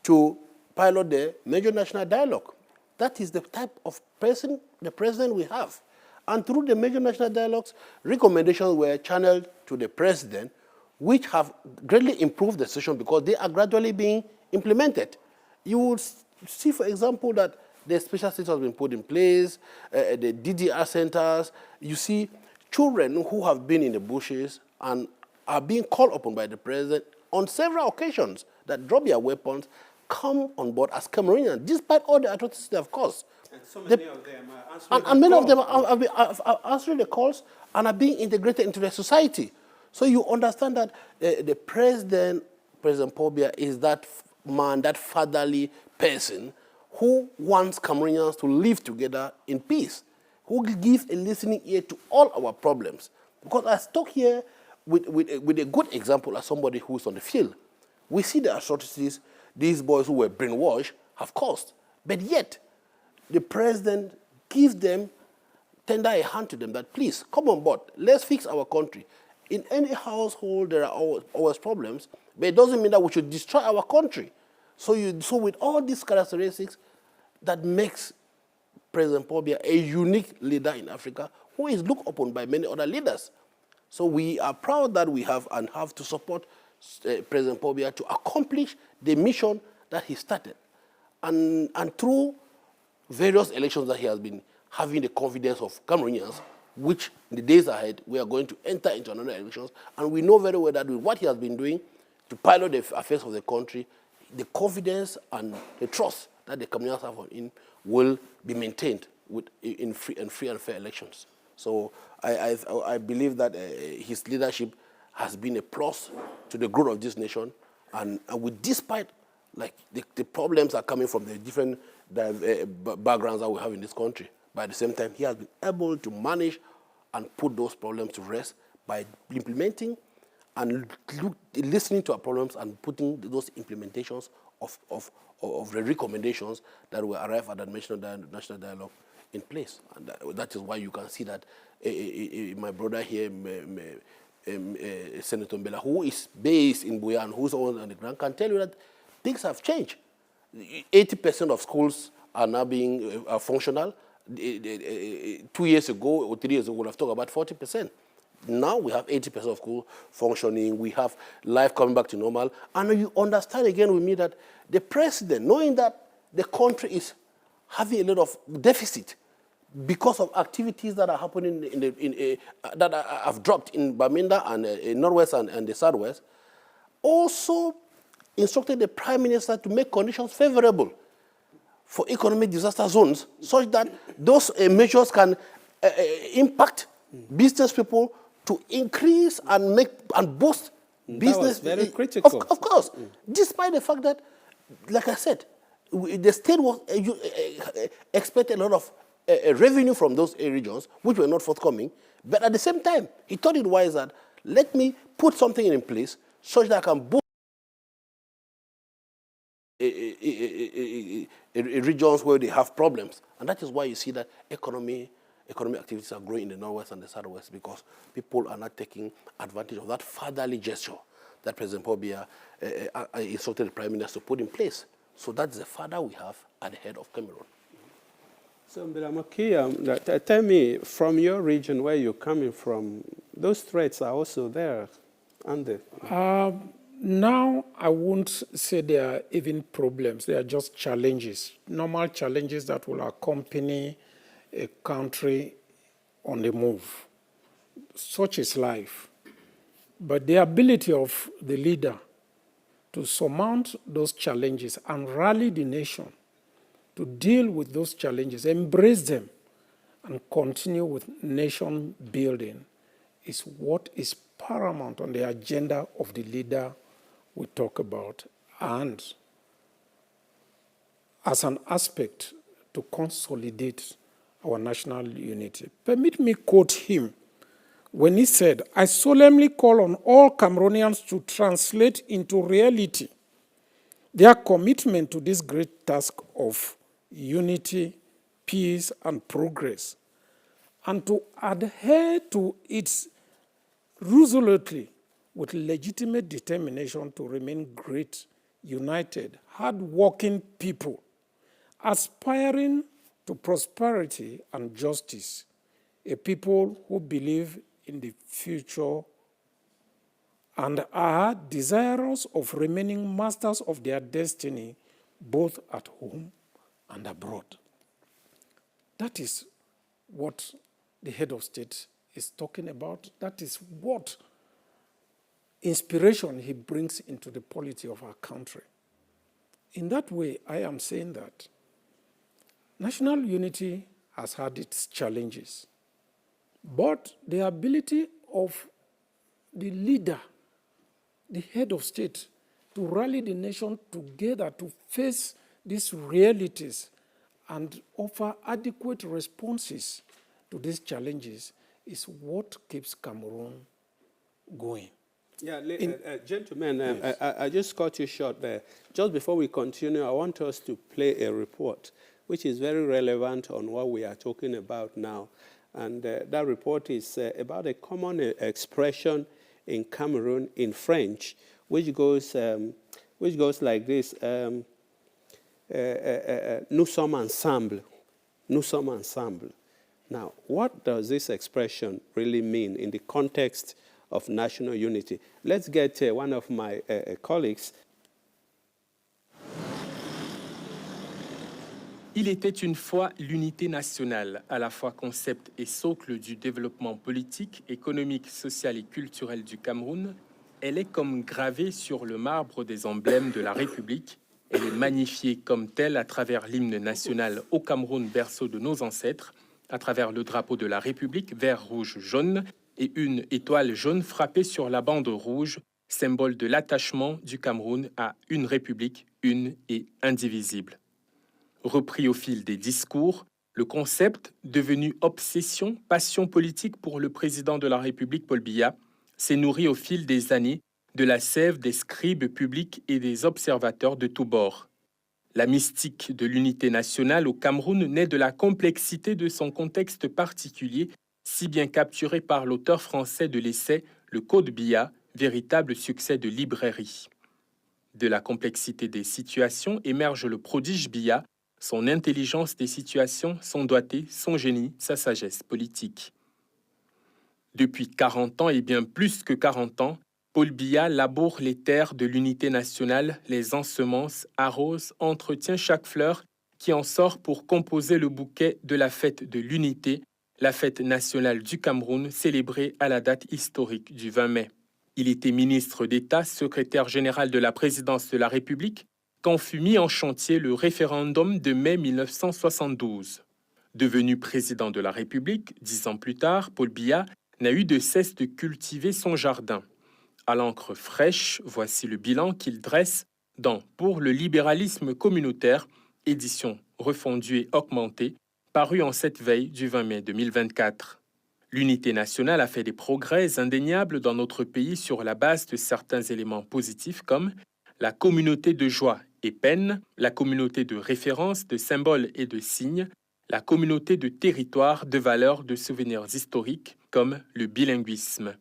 to pilot the major national dialogue. That is the type of the president we have. And through the major national dialogues, recommendations were channeled to the president, which have greatly improved the situation because they are gradually being implemented. You will see, for example, that the special status has been put in place, the DDR centers. You see children who have been in the bushes and are being called upon by the president on several occasions that drop their weapons, come on board as Cameroonians, despite all the atrocities they have caused. And so many of them are answering and many of them are answering the calls and are being integrated into the society. So you understand that the President Paul Biya, is that man, that fatherly person who wants Cameroonians to live together in peace, who gives a listening ear to all our problems. Because I stuck here with a good example as somebody who's on the field. We see the atrocities these boys who were brainwashed have caused. But yet, the president gives them, tender a hand to them that, please, come on board. Let's fix our country. In any household, there are always problems, but it doesn't mean that we should destroy our country. So with all these characteristics, that makes President Paul Biya a unique leader in Africa who is looked upon by many other leaders. So we are proud that we have and have to support President Paul Biya to accomplish the mission that he started. And through various elections that he has been having the confidence of Cameroonians, which in the days ahead, we are going to enter into another elections. And we know very well that with what he has been doing to pilot the affairs of the country, the confidence and the trust that the Cameroonians have on him will be maintained in free and fair elections. So I believe that his leadership has been a plus to the growth of this nation. And despite like the problems are coming from the different backgrounds that we have in this country, but at the same time, he has been able to manage and put those problems to rest by implementing and listening to our problems and putting those implementations of the recommendations that will arrive at the national dialogue in place. And that is why you can see that my brother here, Senator Mbela, who is based in Buea and who's on the ground, can tell you that things have changed. 80% of schools are now being functional. 2 years ago or 3 years ago, we would have talked about 40%. Now we have 80% of schools functioning. We have life coming back to normal. And you understand again with me that the president, knowing that the country is having a lot of deficit because of activities that are happening that have dropped in Bamenda and in Northwest and the Southwest, also instructed the Prime Minister to make conditions favorable for economic disaster zones, such that those measures can impact business people to increase and make and boost business. That was very critical. Of course, despite the fact that, like I said, the state was expected a lot of revenue from those regions, which were not forthcoming. But at the same time, he thought it wise that let me put something in place such that I can boost regions where they have problems. And that is why you see that economic activities are growing in the Northwest and the Southwest, because people are not taking advantage of that fatherly gesture that President Paul Biya instructed the Prime Minister to put in place. So that's the father we have at the head of Cameroon. So, Mbela Makia, tell me, from your region where you're coming from, those threats are also there, aren't they? Now, I won't say they are even problems. They are just challenges, normal challenges that will accompany a country on the move. Such is life. But the ability of the leader to surmount those challenges and rally the nation to deal with those challenges, embrace them, and continue with nation building is what is paramount on the agenda of the leader we talk about, and as an aspect to consolidate our national unity. Permit me quote him when he said, "I solemnly call on all Cameroonians to translate into reality their commitment to this great task of unity, peace, and progress, and to adhere to it resolutely with legitimate determination to remain great, united, hard-working people, aspiring to prosperity and justice, a people who believe in the future and are desirous of remaining masters of their destiny, both at home and abroad." That is what the head of state is talking about. That is what inspiration he brings into the polity of our country. In that way, I am saying that national unity has had its challenges, but the ability of the leader, the head of state, to rally the nation together to face these realities and offer adequate responses to these challenges is what keeps Cameroon going. Yeah, gentlemen, I just cut you short there. Just before we continue, I want us to play a report which is very relevant on what we are talking about now. And that report is about a common expression in Cameroon in French, which goes like this: nous sommes ensemble. Nous sommes ensemble. Now, what does this expression really mean in the context of national unity? Let's get one of my colleagues. Il était une fois l'unité nationale, à la fois concept et socle du développement politique, économique, social et culturel du Cameroun. Elle est comme gravée sur le marbre des emblèmes de la République. Elle est magnifiée comme telle à travers l'hymne national au Cameroun, berceau de nos ancêtres, à travers le drapeau de la République, vert, rouge, jaune, et une étoile jaune frappée sur la bande rouge, symbole de l'attachement du Cameroun à une République, une et indivisible. Repris au fil des discours, le concept, devenu obsession, passion politique pour le président de la République, Paul Biya, s'est nourri au fil des années de la sève des scribes publics et des observateurs de tous bords. La mystique de l'unité nationale au Cameroun naît de la complexité de son contexte particulier, si bien capturé par l'auteur français de l'essai Le Code Biya, véritable succès de librairie. De la complexité des situations émerge le prodige Biya, son intelligence des situations, son doigté, son génie, sa sagesse politique. Depuis 40 ans et bien plus que 40 ans, Paul Biya laboure les terres de l'unité nationale, les ensemence, arrose, entretient chaque fleur qui en sort pour composer le bouquet de la fête de l'unité, la fête nationale du Cameroun, célébrée à la date historique du 20 mai. Il était ministre d'État, secrétaire général de la présidence de la République, quand fut mis en chantier le référendum de mai 1972. Devenu président de la République, 10 ans plus tard, Paul Biya n'a eu de cesse de cultiver son jardin. À l'encre fraîche, voici le bilan qu'il dresse dans Pour le libéralisme communautaire, édition refondue et augmentée, paru en cette veille du 20 mai 2024. L'unité nationale a fait des progrès indéniables dans notre pays sur la base de certains éléments positifs comme la communauté de joie et peine, la communauté de référence, de symboles et de signes, la communauté de territoire, de valeurs, de souvenirs historiques, comme le bilinguisme.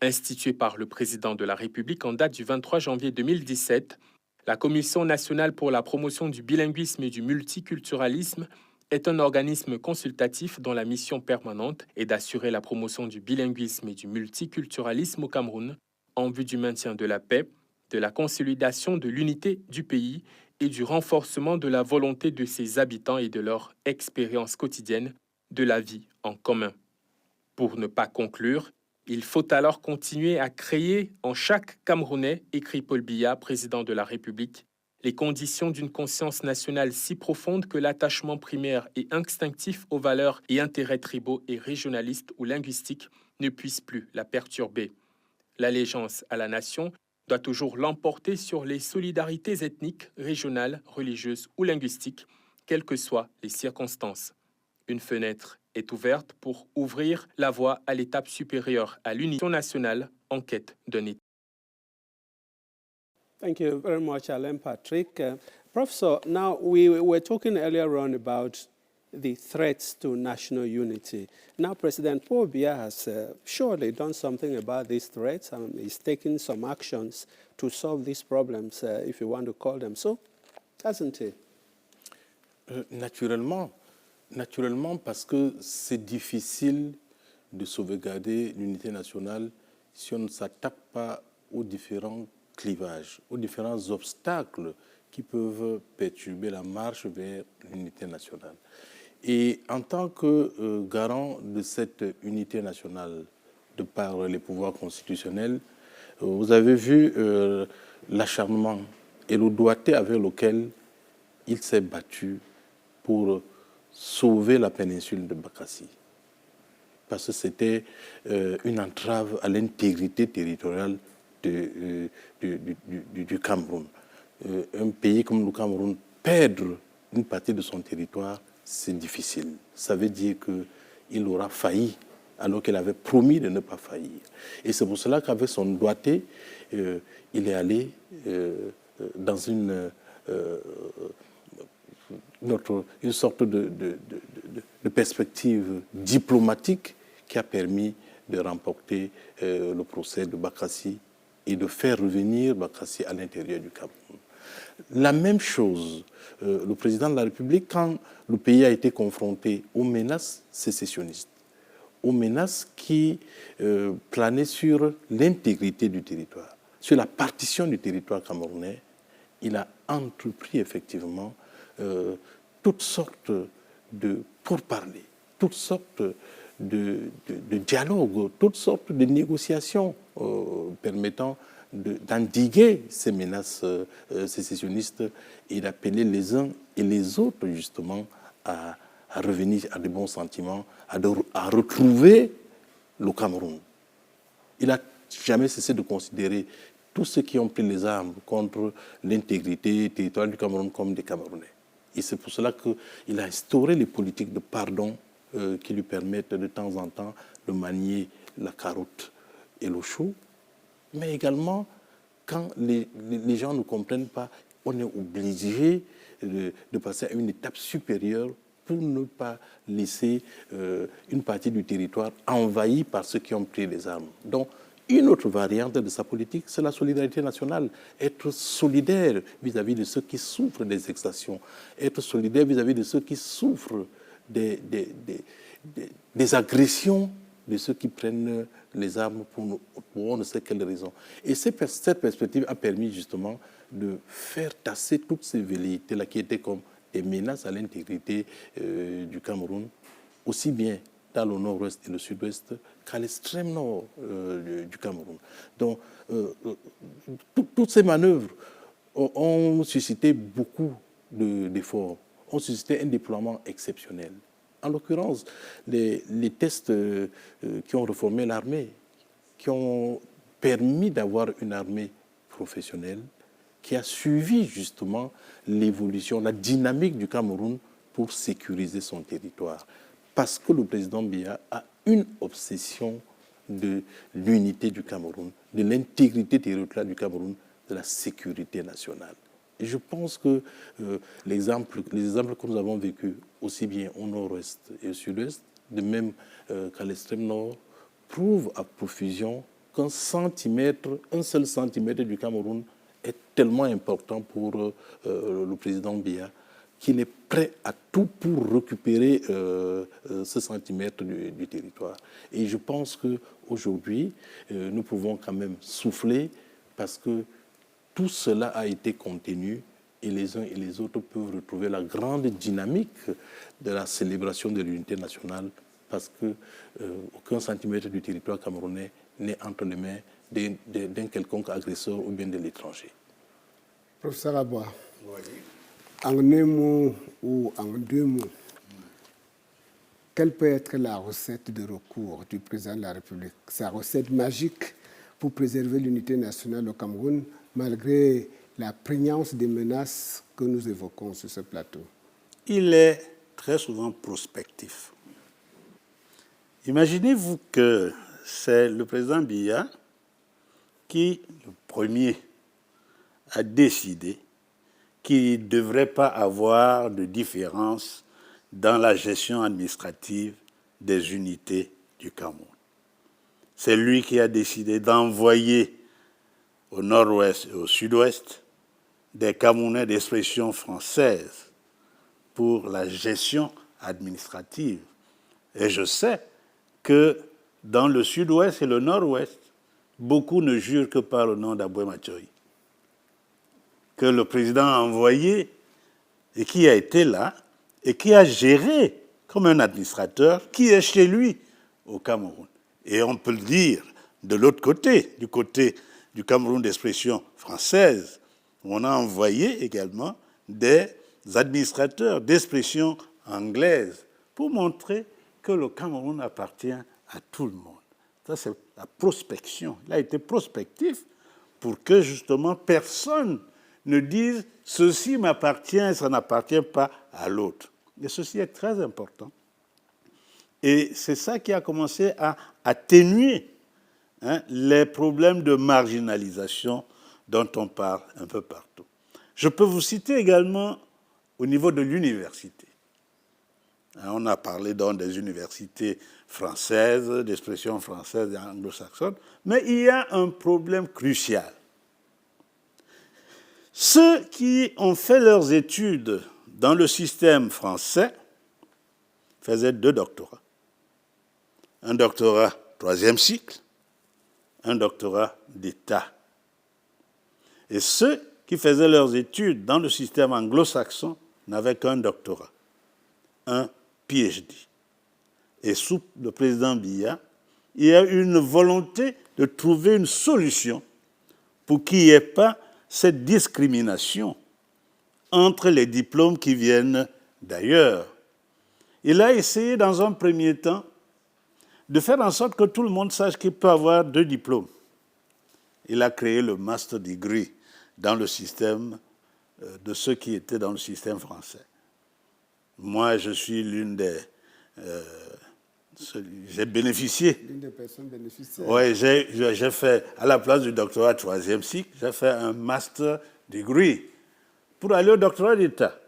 Instituée par le président de la République en date du 23 janvier 2017, la Commission nationale pour la promotion du bilinguisme et du multiculturalisme est un organisme consultatif dont la mission permanente est d'assurer la promotion du bilinguisme et du multiculturalisme au Cameroun en vue du maintien de la paix, de la consolidation de l'unité du pays et du renforcement de la volonté de ses habitants et de leur expérience quotidienne de la vie en commun. Pour ne pas conclure, il faut alors continuer à créer en chaque Camerounais, écrit Paul Biya, président de la République, les conditions d'une conscience nationale si profonde que l'attachement primaire et instinctif aux valeurs et intérêts tribaux et régionalistes ou linguistiques ne puisse plus la perturber. L'allégeance à la nation doit toujours l'emporter sur les solidarités ethniques, régionales, religieuses ou linguistiques, quelles que soient les circonstances. Une fenêtre est ouverte pour ouvrir la voie à l'étape supérieure à l'union nationale en quête d'un État. Thank you very much, Alain Patrick. Professor, now we were talking earlier on about the threats to national unity. Now, President Paul Biya has surely done something about these threats and is taking some actions to solve these problems, if you want to call them so, hasn't he? Naturellement, parce que c'est difficile de sauvegarder l'unité nationale si on ne s'attaque pas aux différents clivages, aux différents obstacles qui peuvent perturber la marche vers l'unité nationale. Et en tant que garant de cette unité nationale, de par les pouvoirs constitutionnels, vous avez vu l'acharnement et le doigté avec lequel il s'est battu pour sauver la péninsule de Bakassi. Parce que c'était une entrave à l'intégrité territoriale du Cameroun. Un pays comme le Cameroun, perdre une partie de son territoire, c'est difficile. Ça veut dire qu'il aura failli alors qu'elle avait promis de ne pas faillir. Et c'est pour cela qu'avec son doigté, il est allé dans une sorte de perspective diplomatique qui a permis de remporter le procès de Bakassi et de faire revenir Bakassi à l'intérieur du Cameroun. La même chose, le président de la République, quand le pays a été confronté aux menaces sécessionnistes, aux menaces qui planaient sur l'intégrité du territoire, sur la partition du territoire camerounais, il a entrepris effectivement toutes sortes de pourparlers, toutes sortes de dialogues, toutes sortes de négociations permettant d'endiguer ces menaces sécessionnistes et d'appeler les uns et les autres justement à revenir à de bons sentiments, à retrouver le Cameroun. Il n'a jamais cessé de considérer tous ceux qui ont pris les armes contre l'intégrité territoriale du Cameroun comme des Camerounais. Et c'est pour cela qu'il a instauré les politiques de pardon qui lui permettent de temps en temps de manier la carotte et le chou. Mais également, quand les gens ne comprennent pas, on est obligé de passer à une étape supérieure pour ne pas laisser une partie du territoire envahie par ceux qui ont pris les armes. Donc, une autre variante de sa politique, c'est la solidarité nationale. Être solidaire vis-à-vis de ceux qui souffrent des exactions. Être solidaire vis-à-vis de ceux qui souffrent des agressions de ceux qui prennent les armes pour on ne sait quelle raison. Et cette perspective a permis justement de faire tasser toutes ces velléités-là qui étaient comme des menaces à l'intégrité du Cameroun, aussi bien dans le nord-ouest et le sud-ouest qu'à l'extrême nord du Cameroun. Donc, toutes ces manœuvres ont suscité beaucoup d'efforts, ont suscité un déploiement exceptionnel. En l'occurrence, les tests qui ont reformé l'armée, qui ont permis d'avoir une armée professionnelle, qui a suivi justement l'évolution, la dynamique du Cameroun pour sécuriser son territoire. Parce que le président Biya a une obsession de l'unité du Cameroun, de l'intégrité territoriale du Cameroun, de la sécurité nationale. Et je pense que les exemples que nous avons vécus, aussi bien au nord-ouest et au sud-ouest, de même qu'à l'extrême nord, prouvent à profusion qu'un seul centimètre du Cameroun est tellement important pour le président Biya qu'il est prêt à tout pour récupérer ce centimètre du territoire. Et je pense qu'aujourd'hui, nous pouvons quand même souffler parce que tout cela a été contenu et les uns et les autres peuvent retrouver la grande dynamique de la célébration de l'unité nationale parce qu'aucun centimètre du territoire camerounais n'est entre les mains d'un quelconque agresseur ou bien de l'étranger. Professeur Aboua, en un mot ou en deux mots, quelle peut être la recette de recours du président de la République, sa recette magique pour préserver l'unité nationale au Cameroun, malgré la prégnance des menaces que nous évoquons sur ce plateau? Il est très souvent prospectif. Imaginez-vous que c'est le président Biya qui, le premier, a décidé qu'il ne devrait pas avoir de différence dans la gestion administrative des unités du Cameroun. C'est lui qui a décidé d'envoyer au nord-ouest et au sud-ouest des Camerounais d'expression française pour la gestion administrative. Et je sais que dans le sud-ouest et le nord-ouest, beaucoup ne jurent que par le nom d'Aboué Mathieu, que le président a envoyé et qui a été là et qui a géré comme un administrateur qui est chez lui au Cameroun. Et on peut le dire de l'autre côté, du côté du Cameroun d'expression française, où on a envoyé également des administrateurs d'expression anglaise pour montrer que le Cameroun appartient à tout le monde. Ça, c'est la prospection. Il a été prospectif pour que, justement, personne ne dise « ceci m'appartient, ça n'appartient pas à l'autre ». Et ceci est très important Et c'est ça qui a commencé à atténuer les problèmes de marginalisation dont on parle un peu partout. Je peux vous citer également au niveau de l'université. On a parlé donc des universités françaises, d'expression française et anglo-saxonne, mais il y a un problème crucial. Ceux qui ont fait leurs études dans le système français faisaient 2 doctorats. Un doctorat 3e cycle, un doctorat d'État. Et ceux qui faisaient leurs études dans le système anglo-saxon n'avaient qu'un doctorat, un PhD. Et sous le président Biya, il y a eu une volonté de trouver une solution pour qu'il n'y ait pas cette discrimination entre les diplômes qui viennent d'ailleurs. Il a essayé dans un premier temps de faire en sorte que tout le monde sache qu'il peut avoir 2 diplômes. Il a créé le master degree dans le système de ceux qui étaient dans le système français. Moi, je suis l'une des... j'ai bénéficié. L'une des personnes bénéficiaires. Oui, j'ai fait, à la place du doctorat 3e cycle, j'ai fait un master degree pour aller au doctorat d'État.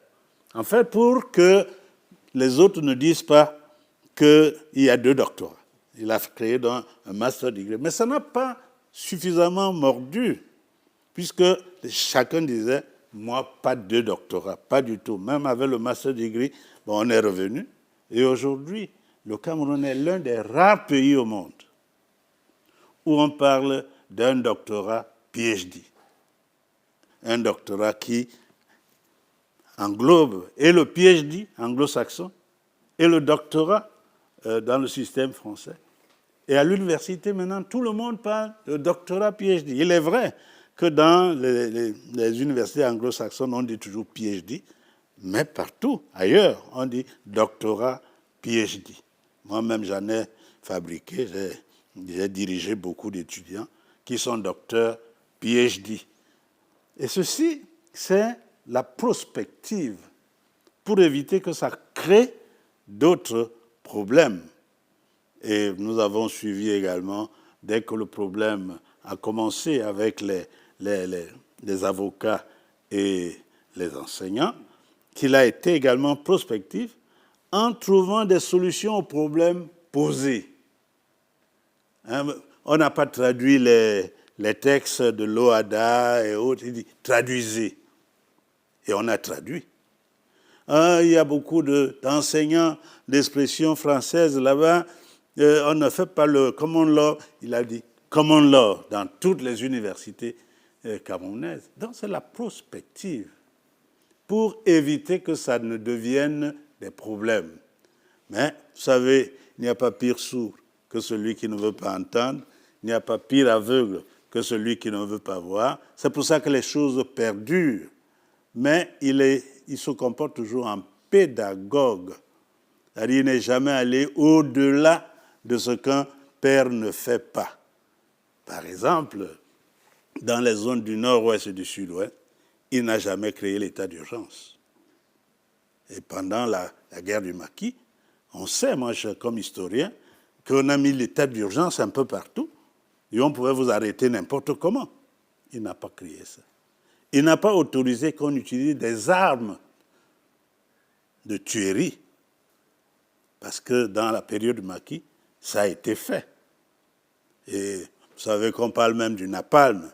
En fait, pour que les autres ne disent pas qu'il y a 2 doctorats. Il a créé donc un master degree. Mais ça n'a pas suffisamment mordu, puisque chacun disait, moi, pas 2 doctorats, pas du tout. Même avec le master degree, bon, on est revenu. Et aujourd'hui, le Cameroun est l'un des rares pays au monde où on parle d'un doctorat PhD. Un doctorat qui englobe et le PhD anglo-saxon et le doctorat dans le système français. Et à l'université, maintenant, tout le monde parle de doctorat PhD. Il est vrai que dans les universités anglo-saxonnes, on dit toujours PhD, mais partout ailleurs, on dit doctorat PhD. Moi-même, j'en ai fabriqué, j'ai dirigé beaucoup d'étudiants qui sont docteurs PhD. Et ceci, c'est la prospective pour éviter que ça crée d'autres problèmes. Et nous avons suivi également, dès que le problème a commencé avec les avocats et les enseignants, qu'il a été également prospectif en trouvant des solutions aux problèmes posés. On n'a pas traduit les textes de l'OHADA et autres, il dit « traduisez ». Et on a traduit. Il y a beaucoup d'enseignants d'expression française là-bas. On ne fait pas le common law. Il a dit common law dans toutes les universités camerounaises. Donc c'est la prospective pour éviter que ça ne devienne des problèmes. Mais vous savez, il n'y a pas pire sourd que celui qui ne veut pas entendre. Il n'y a pas pire aveugle que celui qui ne veut pas voir. C'est pour ça que les choses perdurent. Mais il se comporte toujours en pédagogue. C'est-à-dire qu'il n'est jamais allé au-delà de ce qu'un père ne fait pas. Par exemple, dans les zones du nord-ouest et du sud-ouest, il n'a jamais créé l'état d'urgence. Et pendant la guerre du Maquis, on sait, moi, comme historien, qu'on a mis l'état d'urgence un peu partout et on pouvait vous arrêter n'importe comment. Il n'a pas créé ça. Il n'a pas autorisé qu'on utilise des armes de tuerie, parce que dans la période du Maquis, ça a été fait. Et vous savez qu'on parle même du napalm,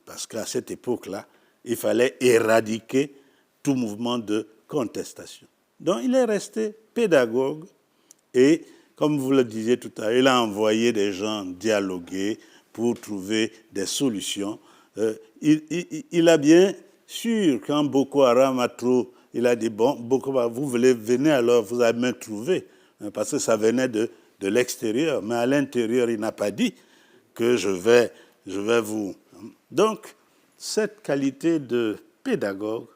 parce qu'à cette époque-là, il fallait éradiquer tout mouvement de contestation. Donc il est resté pédagogue et, comme vous le disiez tout à l'heure, il a envoyé des gens dialoguer pour trouver des solutions. Il a bien sûr, quand Boko Haram a trop, il a dit, bon, Boko Haram, vous venez alors, vous avez même trouvé, parce que ça venait de l'extérieur, mais à l'intérieur, il n'a pas dit que je vais vous... Donc, cette qualité de pédagogue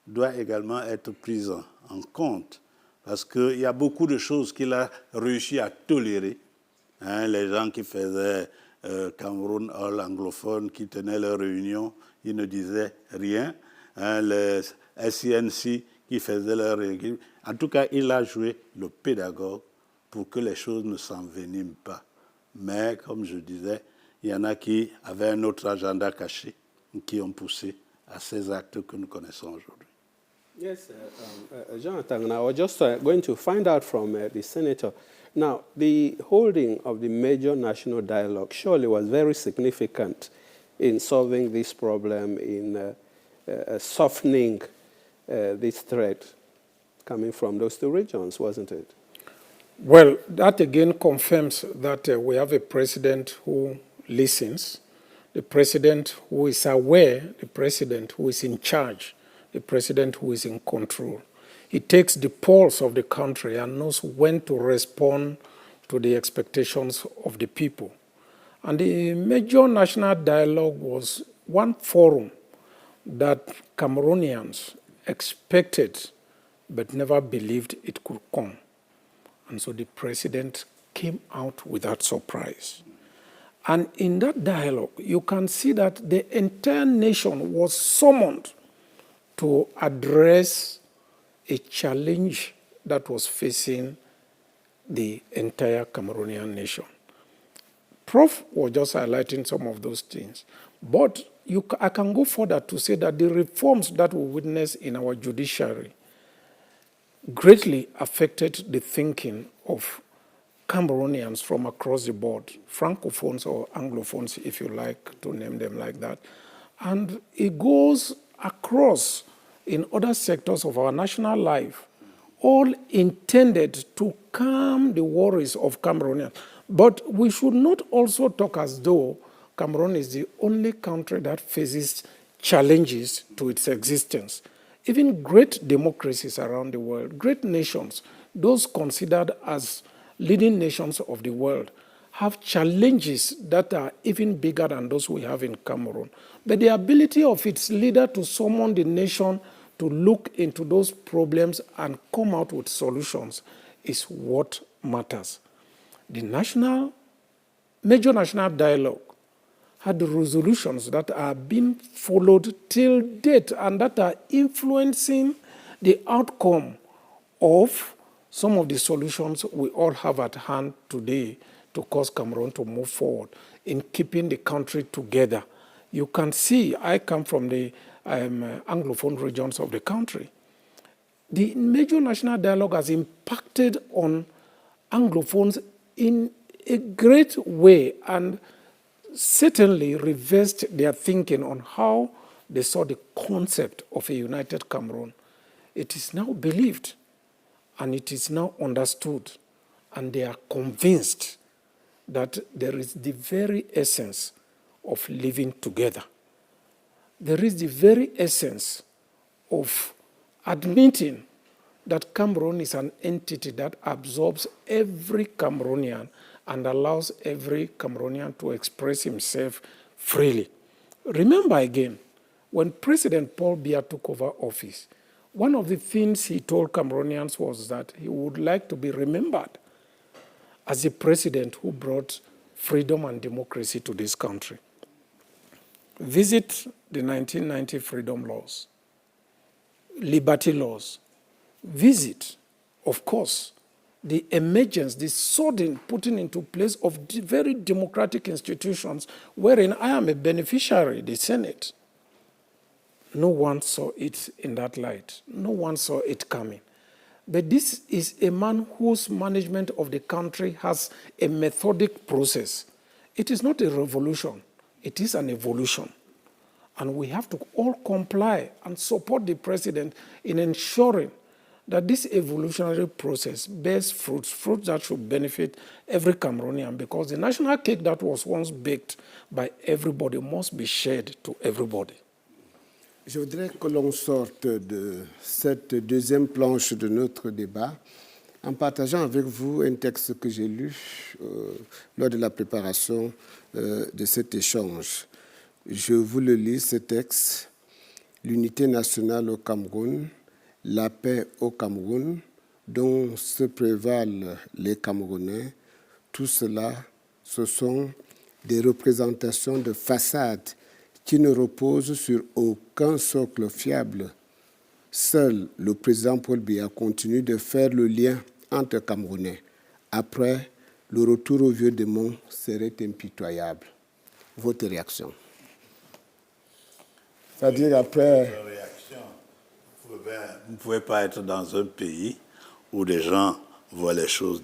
doit également être prise en compte, parce qu'il y a beaucoup de choses qu'il a réussi à tolérer. Les gens qui faisaient Cameroun all anglophone, qui tenaient leurs réunions, ils ne disaient rien. Les SCNC qui faisaient leurs réunions. En tout cas, il a joué le pédagogue pour que les choses ne s'enveniment pas. Mais, comme je disais, il y en a qui avaient un autre agenda caché, qui ont poussé à ces actes que nous connaissons aujourd'hui. Yes, Jonathan, and I was just going to find out from the senator. Now, the holding of the major national dialogue surely was very significant in solving this problem, in softening this threat coming from those two regions, wasn't it? Well, that again confirms that we have a president who listens, the president who is aware, the president who is in charge, the president who is in control. He takes the pulse of the country and knows when to respond to the expectations of the people. And the major national dialogue was one forum that Cameroonians expected but never believed it could come. And so the president came out with that surprise. And in that dialogue, you can see that the entire nation was summoned to address a challenge that was facing the entire Cameroonian nation. Prof was just highlighting some of those things. But I can go further to say that the reforms that we witnessed in our judiciary greatly affected the thinking of Cameroonians from across the board, Francophones or Anglophones, if you like to name them like that. And it goes across in other sectors of our national life, all intended to calm the worries of Cameroonians. But we should not also talk as though Cameroon is the only country that faces challenges to its existence. Even great democracies around the world, great nations, those considered as leading nations of the world, have challenges that are even bigger than those we have in Cameroon. But the ability of its leader to summon the nation to look into those problems and come out with solutions is what matters. The major national dialogue had resolutions that are being followed till date and that are influencing the outcome of some of the solutions we all have at hand today to cause Cameroon to move forward in keeping the country together. You can see, I come from the Anglophone regions of the country. The major national dialogue has impacted on Anglophones in a great way and certainly reversed their thinking on how they saw the concept of a united Cameroon. It is now believed and it is now understood, and they are convinced that there is the very essence of living together. There is the very essence of admitting that Cameroon is an entity that absorbs every Cameroonian and allows every Cameroonian to express himself freely. Remember again, when President Paul Biya took over office, one of the things he told Cameroonians was that he would like to be remembered as a president who brought freedom and democracy to this country. Visit the 1990 freedom laws, liberty laws. Visit, of course, the emergence, the sudden putting into place of very democratic institutions wherein I am a beneficiary, the Senate. No one saw it in that light. No one saw it coming. But this is a man whose management of the country has a methodic process. It is not a revolution. It is an evolution. And we have to all comply and support the president in ensuring that this evolutionary process bears fruits that should benefit every Cameroonian, because the national cake that was once baked by everybody must be shared to everybody. Je voudrais que l'on sorte de cette deuxième planche de notre débat en partageant avec vous un texte que j'ai lu lors de la préparation de cet échange. Je vous le lis, ce texte. L'unité nationale au Cameroun, la paix au Cameroun, dont se prévalent les Camerounais, tout cela, ce sont des représentations de façade qui ne reposent sur aucun socle fiable. Seul le président Paul Biya continue de faire le lien entre Camerounais, Après, le retour au vieux démon serait impitoyable. Votre réaction? C'est-à-dire après... Votre réaction, vous ne pouvez pas être dans un pays où les gens voient les choses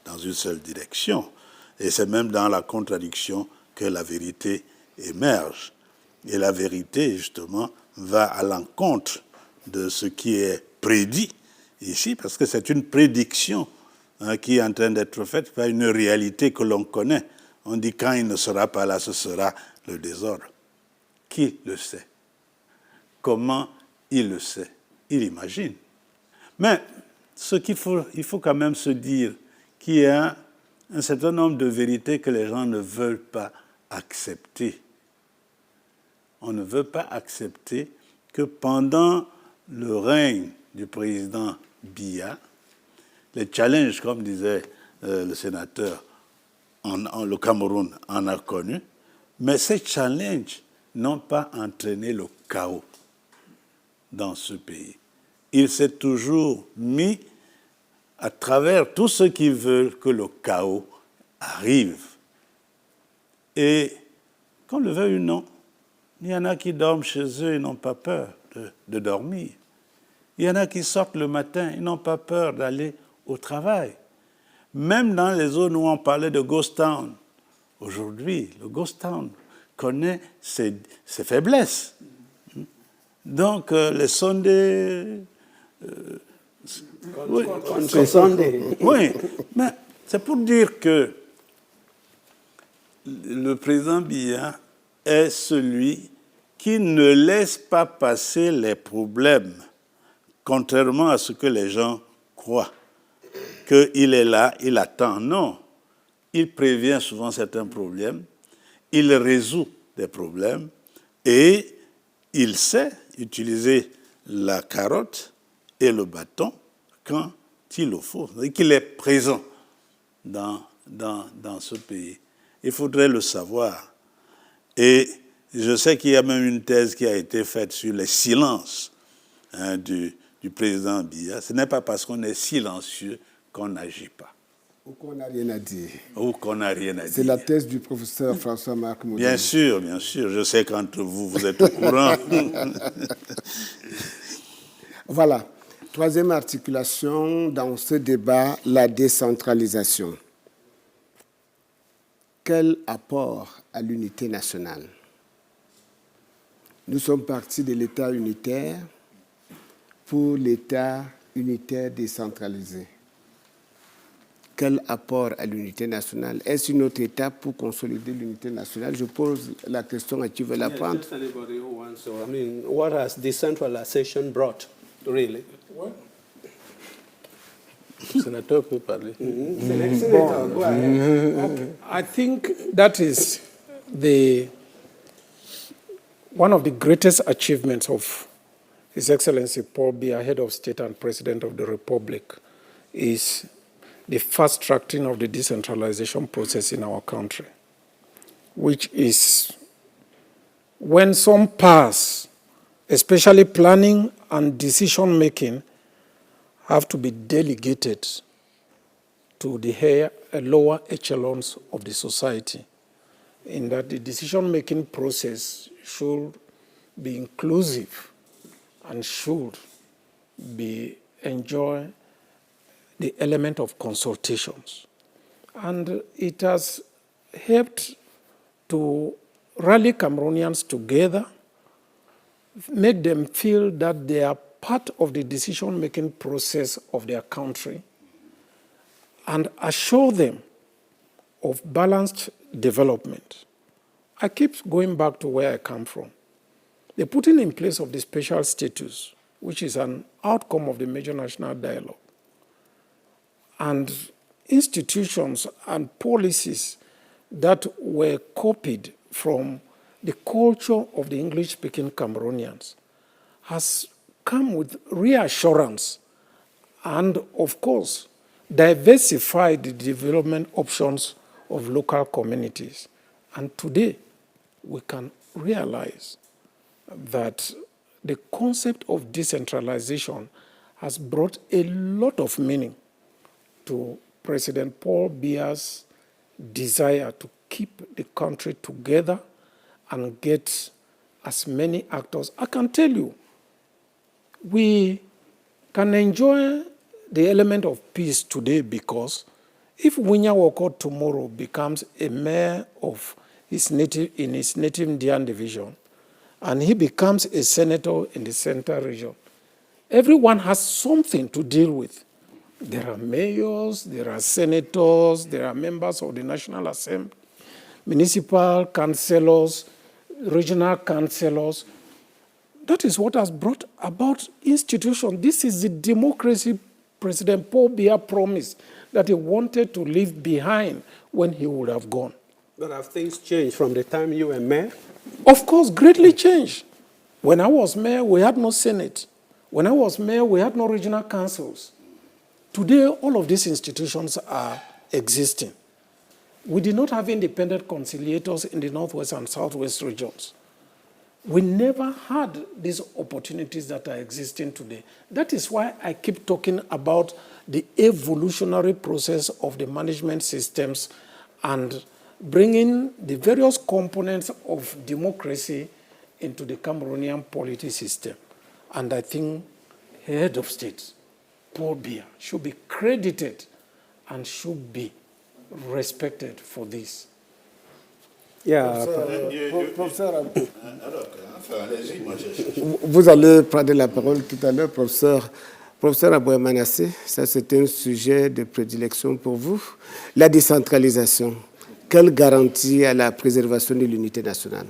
dans une seule direction. Et c'est même dans la contradiction que la vérité émerge. Et la vérité, justement, va à l'encontre de ce qui est prédit ici, parce que c'est une prédiction qui est en train d'être faite, pas une réalité que l'on connaît. On dit quand il ne sera pas là, ce sera le désordre. Qui le sait? Comment il le sait? Il imagine. Mais il faut quand même se dire qu'il y a un certain nombre de vérités que les gens ne veulent pas accepter. On ne veut pas accepter que pendant le règne du président Biya, les challenges, comme disait le sénateur, le Cameroun en a connu, mais ces challenges n'ont pas entraîné le chaos dans ce pays. Il s'est toujours mis à travers tous ceux qui veulent que le chaos arrive. Et qu'on le veuille ou non, il y en a qui dorment chez eux et n'ont pas peur de dormir. Il y en a qui sortent le matin et n'ont pas peur d'aller au travail. Même dans les zones où on parlait de Ghost Town, aujourd'hui, le Ghost Town connaît ses faiblesses. Donc, les Sunday... oui, mais c'est pour dire que le président Biya est celui qui ne laisse pas passer les problèmes, contrairement à ce que les gens croient, qu'il est là, il attend. Non, il prévient souvent certains problèmes, il résout des problèmes et il sait utiliser la carotte et le bâton quand il le faut. C'est-à-dire qu'il est présent dans ce pays. Il faudrait le savoir. Et je sais qu'il y a même une thèse qui a été faite sur les silences du président Biya. Ce n'est pas parce qu'on est silencieux qu'on n'agit pas. Ou qu'on n'a rien à dire. Ou qu'on n'a rien à dire. C'est la thèse du professeur François-Marc Moudou. Bien sûr, bien sûr. Je sais qu'entre vous, vous êtes au courant. Voilà. Troisième articulation dans ce débat, la décentralisation. Quel apport à l'unité nationale? Nous sommes partis de l'État unitaire pour l'État unitaire décentralisé. Quel apport à l'unité nationale? Est-ce une autre étape pour consolider l'unité nationale? Je pose la question à qui veut la prendre. Just anybody who wants to. I mean, what has decentralization brought, really? Le sénateur peut parler. I think that is one of the greatest achievements of His Excellency Paul Biya, Head of State and President of the Republic, is the fast-tracking of the decentralization process in our country, which is when some powers, especially planning and decision-making, have to be delegated to the lower echelons of the society, in that the decision-making process should be inclusive and should enjoy the element of consultations. And it has helped to rally Cameroonians together, make them feel that they are part of the decision-making process of their country, and assure them of balanced development. I keep going back to where I come from. The putting in place of the special status, which is an outcome of the major national dialogue, and institutions and policies that were copied from the culture of the English-speaking Cameroonians has come with reassurance and, of course, diversified the development options of local communities. And today, we can realize that the concept of decentralization has brought a lot of meaning to President Paul Biya's desire to keep the country together and get as many actors. I can tell you, we can enjoy the element of peace today because if Winya Wokot tomorrow becomes a mayor of his native Indian division and he becomes a senator in the central region, everyone has something to deal with. There are mayors, there are senators, there are members of the National Assembly, municipal councillors, regional councillors. That is what has brought about institutions. This is the democracy President Paul Biya promised that he wanted to leave behind when he would have gone. But have things changed from the time you were mayor? Of course, greatly changed. When I was mayor, we had no Senate. When I was mayor, we had no regional councils. Today, all of these institutions are existing. We did not have independent conciliators in the Northwest and Southwest regions. We never had these opportunities that are existing today. That is why I keep talking about the evolutionary process of the management systems and bringing the various components of democracy into the Cameroonian polity system. And I think head of state, Paul Biya, should be credited and should be respected for this. Yeah. Professeur, vous allez prendre la parole tout à l'heure, professeur. Professeur Aboué Manassé, ça c'est un sujet de prédilection pour vous. La décentralisation, quelle garantie à la préservation de l'unité nationale?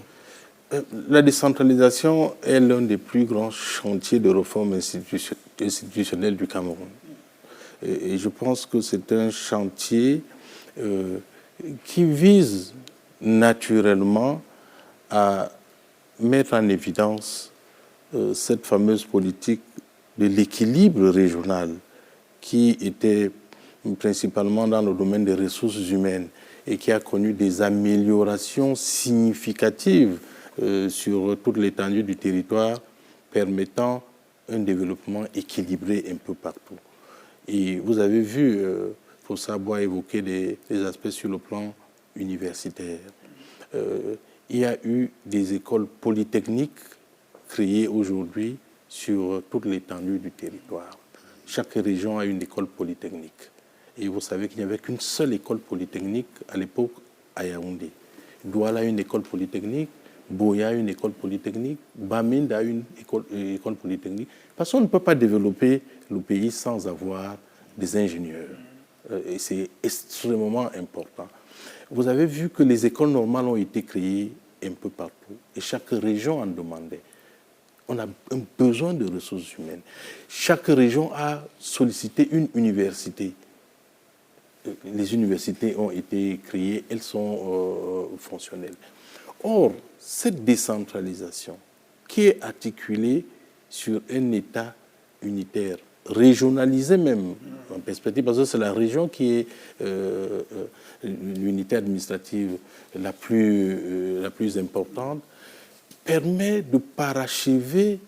La décentralisation est l'un des plus grands chantiers de réforme institutionnelle du Cameroun. Et je pense que c'est un chantier qui vise naturellement à mettre en évidence cette fameuse politique de l'équilibre régional qui était principalement dans le domaine des ressources humaines et qui a connu des améliorations significatives sur toute l'étendue du territoire, permettant un développement équilibré un peu partout. Et vous avez vu, Professeur Aboua évoquer des aspects sur le plan universitaire. Il y a eu des écoles polytechniques créées aujourd'hui sur toute l'étendue du territoire. Chaque région a une école polytechnique. Et vous savez qu'il n'y avait qu'une seule école polytechnique à l'époque à Yaoundé. Douala a une école polytechnique, Boya a une école polytechnique, Bamenda a une école polytechnique. Parce qu'on ne peut pas développer le pays sans avoir des ingénieurs. Et c'est extrêmement important. Vous avez vu que les écoles normales ont été créées un peu partout. Et chaque région en demandait. On a un besoin de ressources humaines. Chaque région a sollicité une université. Les universités ont été créées, elles sont fonctionnelles. Or, cette décentralisation qui est articulée sur un État unitaire, régionalisé même en perspective, parce que c'est la région qui est l'unité administrative la plus importante, permet de parachever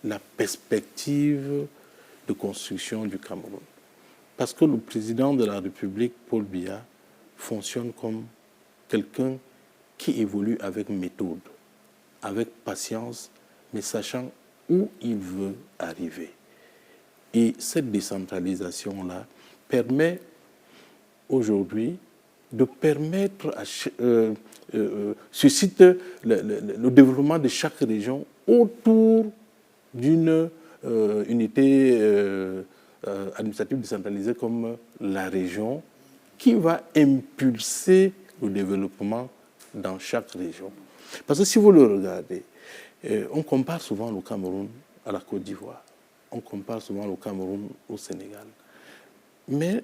la perspective de construction du Cameroun. Parce que le président de la République, Paul Biya, fonctionne comme quelqu'un qui évolue avec méthode, avec patience, mais sachant où il veut arriver. Et cette décentralisation-là permet aujourd'hui de permettre, suscite le développement de chaque région autour d'une unité administrative décentralisée comme la région qui va impulser le développement dans chaque région. Parce que si vous le regardez, on compare souvent le Cameroun à la Côte d'Ivoire. On compare souvent le Cameroun au Sénégal. Mais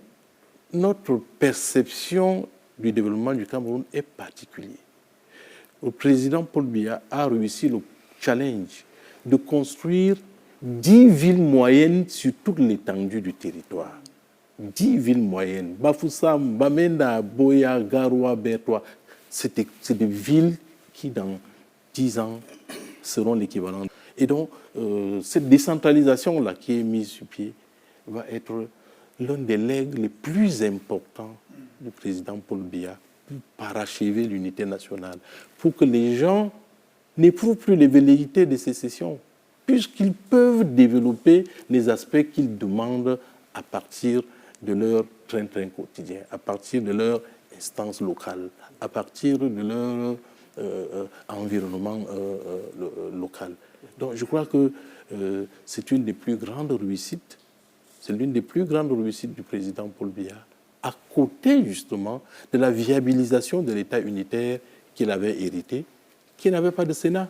notre perception du développement du Cameroun est particulière. Le président Paul Biya a réussi le challenge de construire 10 villes moyennes sur toute l'étendue du territoire. 10 villes moyennes. Bafoussam, Bamenda, Boya, Garoua, Bertoua. C'est des villes qui, dans 10 ans, seront l'équivalent. Et donc, cette décentralisation-là qui est mise sur pied va être l'un des legs les plus importants du président Paul Biya pour parachever l'unité nationale, pour que les gens n'éprouvent plus les velléités de sécession, puisqu'ils peuvent développer les aspects qu'ils demandent à partir de leur train-train quotidien, à partir de leur instance locale, à partir de leur environnement local. Donc je crois que c'est une des plus grandes réussites, c'est l'une des plus grandes réussites du président Paul Biya, à côté justement de la viabilisation de l'État unitaire qu'il avait hérité, qui n'avait pas de Sénat,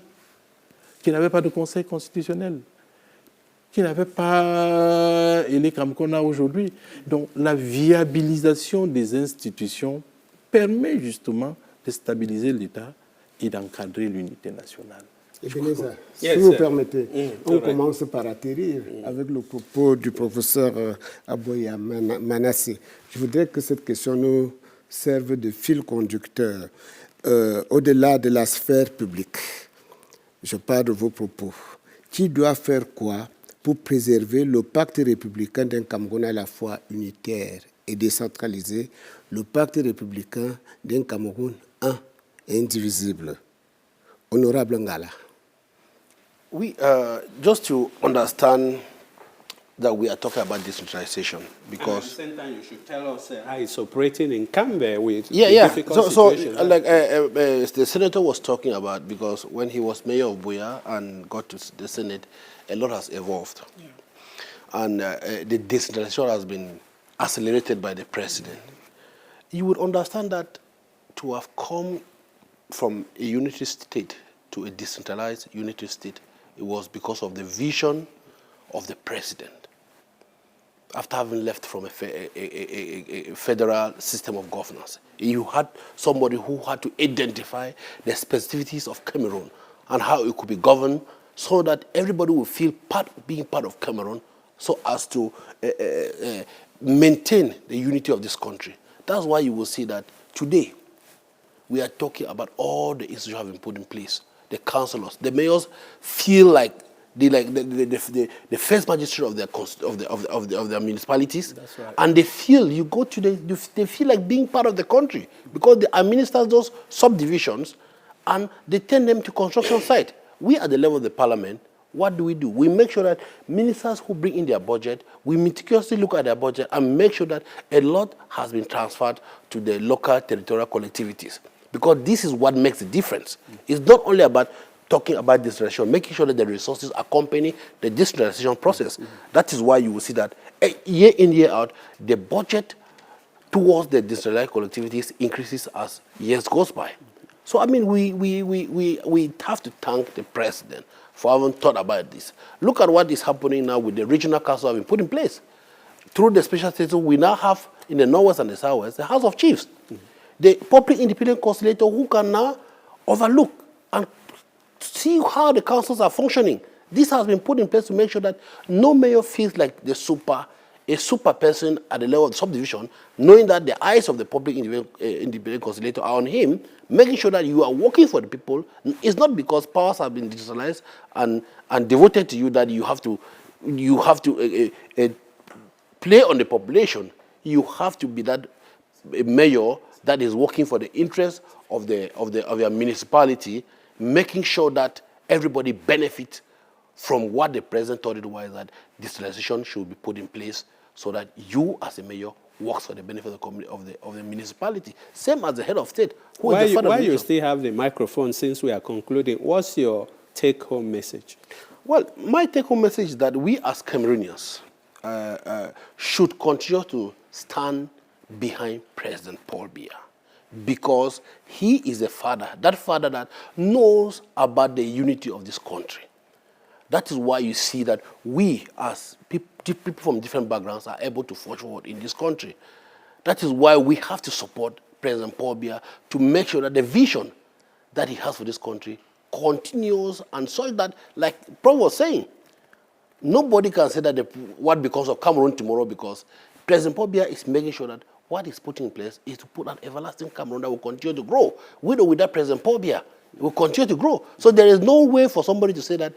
qui n'avait pas de Conseil constitutionnel, qui n'avait pas élé comme qu'on a aujourd'hui. Donc la viabilisation des institutions permet justement de stabiliser l'État et d'encadrer l'unité nationale. Ebenezer, Yes, si vous sir. permettez, on right. commence par atterrir avec le propos du professeur Aboya Manassé. Je voudrais que cette question nous serve de fil conducteur au-delà de la sphère publique. Je parle de vos propos. Qui doit faire quoi pour préserver le pacte républicain d'un Cameroun à la fois unitaire et décentralisé, le pacte républicain d'un Cameroun un et indivisible? Honorable Ngala. We, just to understand that we are talking about decentralization, And at the because same time, you should tell us how it's operating in Cambe with yeah, the yeah. difficult So situation. like the senator was talking about, because when he was mayor of Buea and got to the Senate, a lot has evolved, and the decentralization has been accelerated by the president. You would understand that to have come from a unity state to a decentralized unity state, it was because of the vision of the president. After having left from a federal system of governance, you had somebody who had to identify the specificities of Cameroon and how it could be governed so that everybody would feel being part of Cameroon, so as to maintain the unity of this country. That's why you will see that today we are talking about all the institutions have been put in place. The councillors, the mayors feel like the first magistrate of their municipalities. That's right. And they feel, you go to they feel like being part of the country, because they administer those subdivisions and they turn them to construction site. We at the level of the parliament, what do? We make sure that ministers who bring in their budget, we meticulously look at their budget and make sure that a lot has been transferred to the local territorial collectivities. Because this is what makes the difference. It's not only about talking about decentralization, making sure that the resources accompany the decentralization process. That is why you will see that year in, year out, the budget towards the decentralized collectivities increases as years goes by. So, I mean, we have to thank the president for having thought about this. Look at what is happening now with the regional council having put in place. Through the special status, we now have in the Northwest and the Southwest the House of Chiefs. The public independent conciliator who can now overlook and see how the councils are functioning. This has been put in place to make sure that no mayor feels like a super person at the level of the subdivision, knowing that the eyes of the public independent conciliator are on him, making sure that you are working for the people. It's not because powers have been digitalized and devoted to you that you have to play on the population. You have to be that mayor that is working for the interests of your municipality, making sure that everybody benefits from what the president thought it was, that decentralization should be put in place so that you as a mayor works for the benefit of the municipality. Same as the head of state. While you still have the microphone, since we are concluding, what's your take-home message? Well, my take-home message is that we as Cameroonians should continue to stand behind President Paul Biya, because he is a father that knows about the unity of this country. That is why you see that we, as people from different backgrounds, are able to forge forward in this country. That is why we have to support President Paul Biya to make sure that the vision that he has for this country continues, and so that, like Paul was saying, nobody can say that what becomes of Cameroon tomorrow, because President Paul Biya is making sure that what is put in place is to put an everlasting Cameroon that will continue to grow. With or without President Paul Biya, it will continue to grow. So there is no way for somebody to say that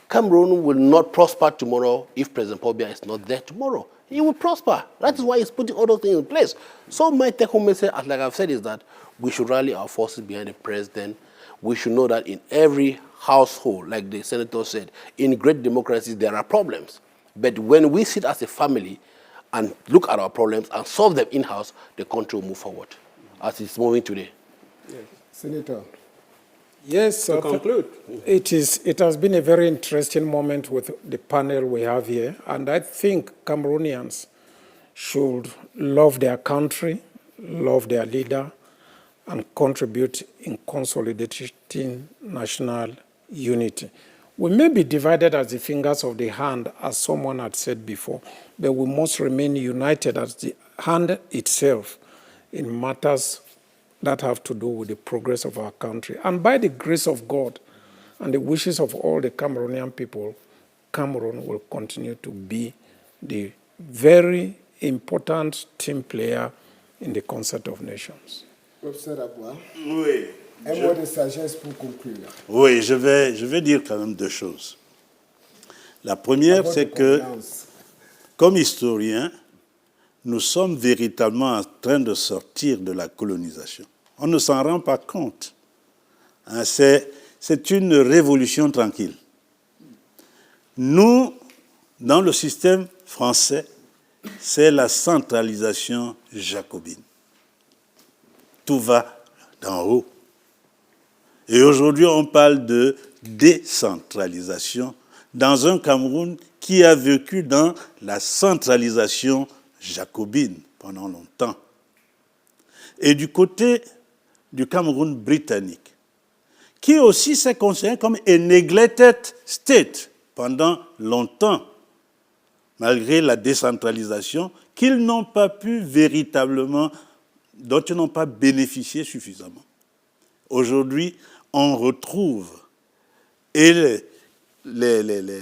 Cameroon will not prosper tomorrow if President Paul Biya is not there tomorrow. He will prosper. That is why he's putting all those things in place. So my take-home message, like I've said, is that we should rally our forces behind the president. We should know that in every household, like the senator said, in great democracies there are problems. But when we sit as a family and look at our problems and solve them in-house, the country will move forward, as it's moving today. Yes. Senator. Yes, To conclude. it has been a very interesting moment with the panel we have here, and I think Cameroonians should love their country, love their leader, and contribute in consolidating national unity. We may be divided as the fingers of the hand, as someone had said before, but we must remain united as the hand itself in matters that have to do with the progress of our country. And by the grace of God and the wishes of all the Cameroonian people, Cameroon will continue to be the very important team player in the concert of nations. Professeur Aboua, Oui. un mot de sagesse pour conclure. Oui, je vais dire quand même deux choses. La première, Votre c'est que, confiance. comme historien, nous sommes véritablement en train de sortir de la colonisation. On ne s'en rend pas compte. Hein, c'est une révolution tranquille. Nous, dans le système français, c'est la centralisation jacobine. Tout va d'en haut. Et aujourd'hui, on parle de décentralisation dans un Cameroun qui a vécu dans la centralisation jacobine pendant longtemps. Et du côté du Cameroun britannique, qui aussi s'est considéré comme a neglected state pendant longtemps, malgré la décentralisation, qu'ils n'ont pas pu véritablement, dont ils n'ont pas bénéficié suffisamment. Aujourd'hui, on retrouve et les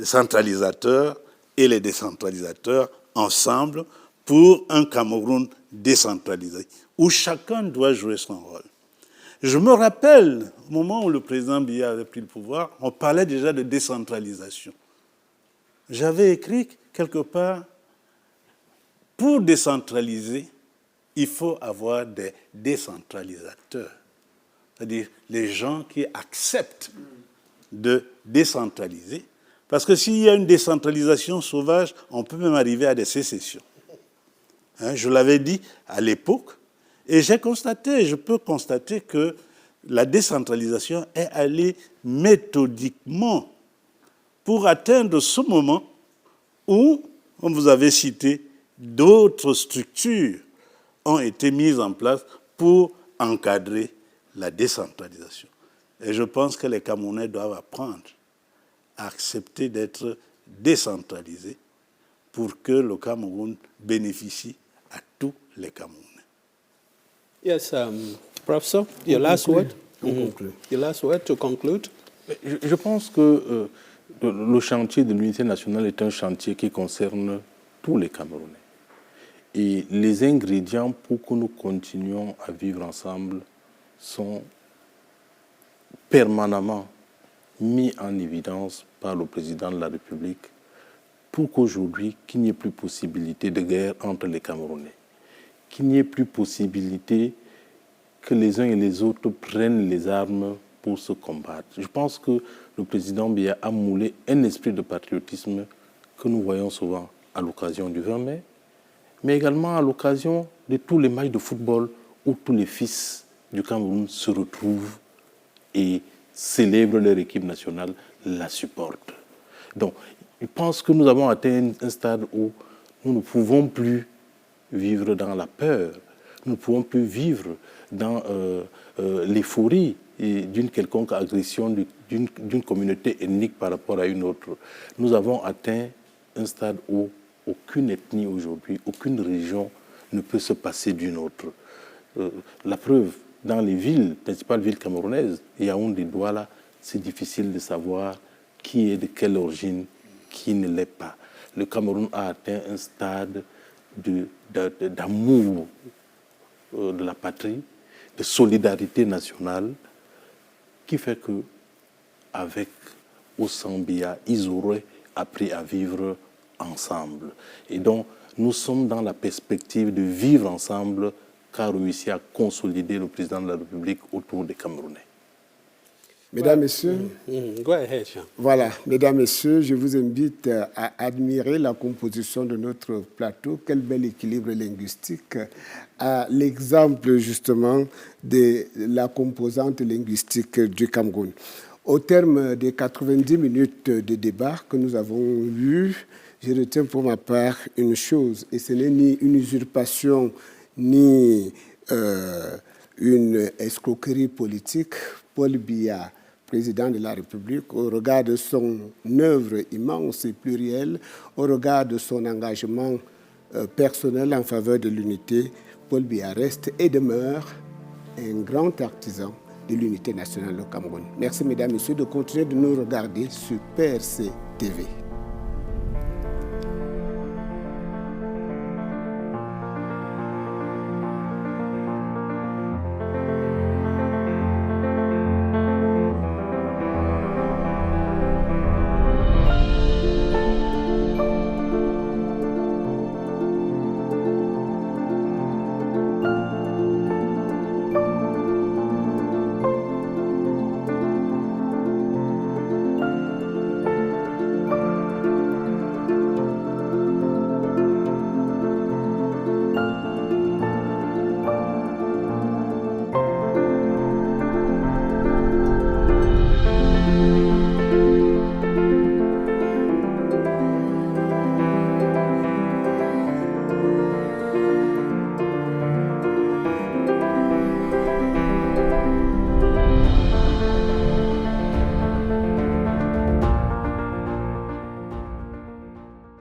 centralisateurs et les décentralisateurs ensemble pour un Cameroun décentralisé, où chacun doit jouer son rôle. Je me rappelle, au moment où le président Biya avait pris le pouvoir, on parlait déjà de décentralisation. J'avais écrit quelque part, pour décentraliser, il faut avoir des décentralisateurs, c'est-à-dire les gens qui acceptent de décentraliser, parce que s'il y a une décentralisation sauvage, on peut même arriver à des sécessions. Hein, je l'avais dit à l'époque, et j'ai constaté, je peux constater que la décentralisation est allée méthodiquement pour atteindre ce moment où, comme vous avez cité, d'autres structures ont été mises en place pour encadrer la décentralisation. Et je pense que les Camerounais doivent apprendre à accepter d'être décentralisés pour que le Cameroun bénéficie à tous les Camerounais. Yes, Professor, your last word? Your last word to conclude? Je pense que le chantier de l'unité nationale est un chantier qui concerne tous les Camerounais. Et les ingrédients pour que nous continuions à vivre ensemble sont permanemment mis en évidence par le président de la République pour qu'aujourd'hui, qu'il n'y ait plus possibilité de guerre entre les Camerounais, qu'il n'y ait plus possibilité que les uns et les autres prennent les armes pour se combattre. Je pense que le président Biya a moulé un esprit de patriotisme que nous voyons souvent à l'occasion du 20 mai, mais également à l'occasion de tous les matchs de football où tous les fils du Cameroun se retrouvent et célèbrent leur équipe nationale, la supportent. Donc, je pense que nous avons atteint un stade où nous ne pouvons plus vivre dans la peur, nous ne pouvons plus vivre dans l'euphorie d'une quelconque agression d'une communauté ethnique par rapport à une autre. Nous avons atteint un stade où aucune ethnie aujourd'hui, aucune région ne peut se passer d'une autre. La preuve, dans les villes, principales villes camerounaises, Yaoundé, Douala, c'est difficile de savoir qui est de quelle origine, qui ne l'est pas. Le Cameroun a atteint un stade d'amour de la patrie, de solidarité nationale, qui fait que, avec au Sambia, ils auraient appris à vivre ensemble. Et donc, nous sommes dans la perspective de vivre ensemble qu'a réussi à consolider le président de la République autour des Camerounais. Mesdames, Messieurs, Go ahead, Jean. voilà, Mesdames, Messieurs, je vous invite à admirer la composition de notre plateau. Quel bel équilibre linguistique, à l'exemple justement de la composante linguistique du Cameroun. Au terme des 90 minutes de débat que nous avons eu, je retiens pour ma part une chose, et ce n'est ni une usurpation, ni une escroquerie politique. Paul Biya, président de la République, au regard de son œuvre immense et plurielle, au regard de son engagement personnel en faveur de l'unité, Paul Biya reste et demeure un grand artisan de l'unité nationale au Cameroun. Merci, Mesdames et Messieurs, de continuer de nous regarder sur PRC TV.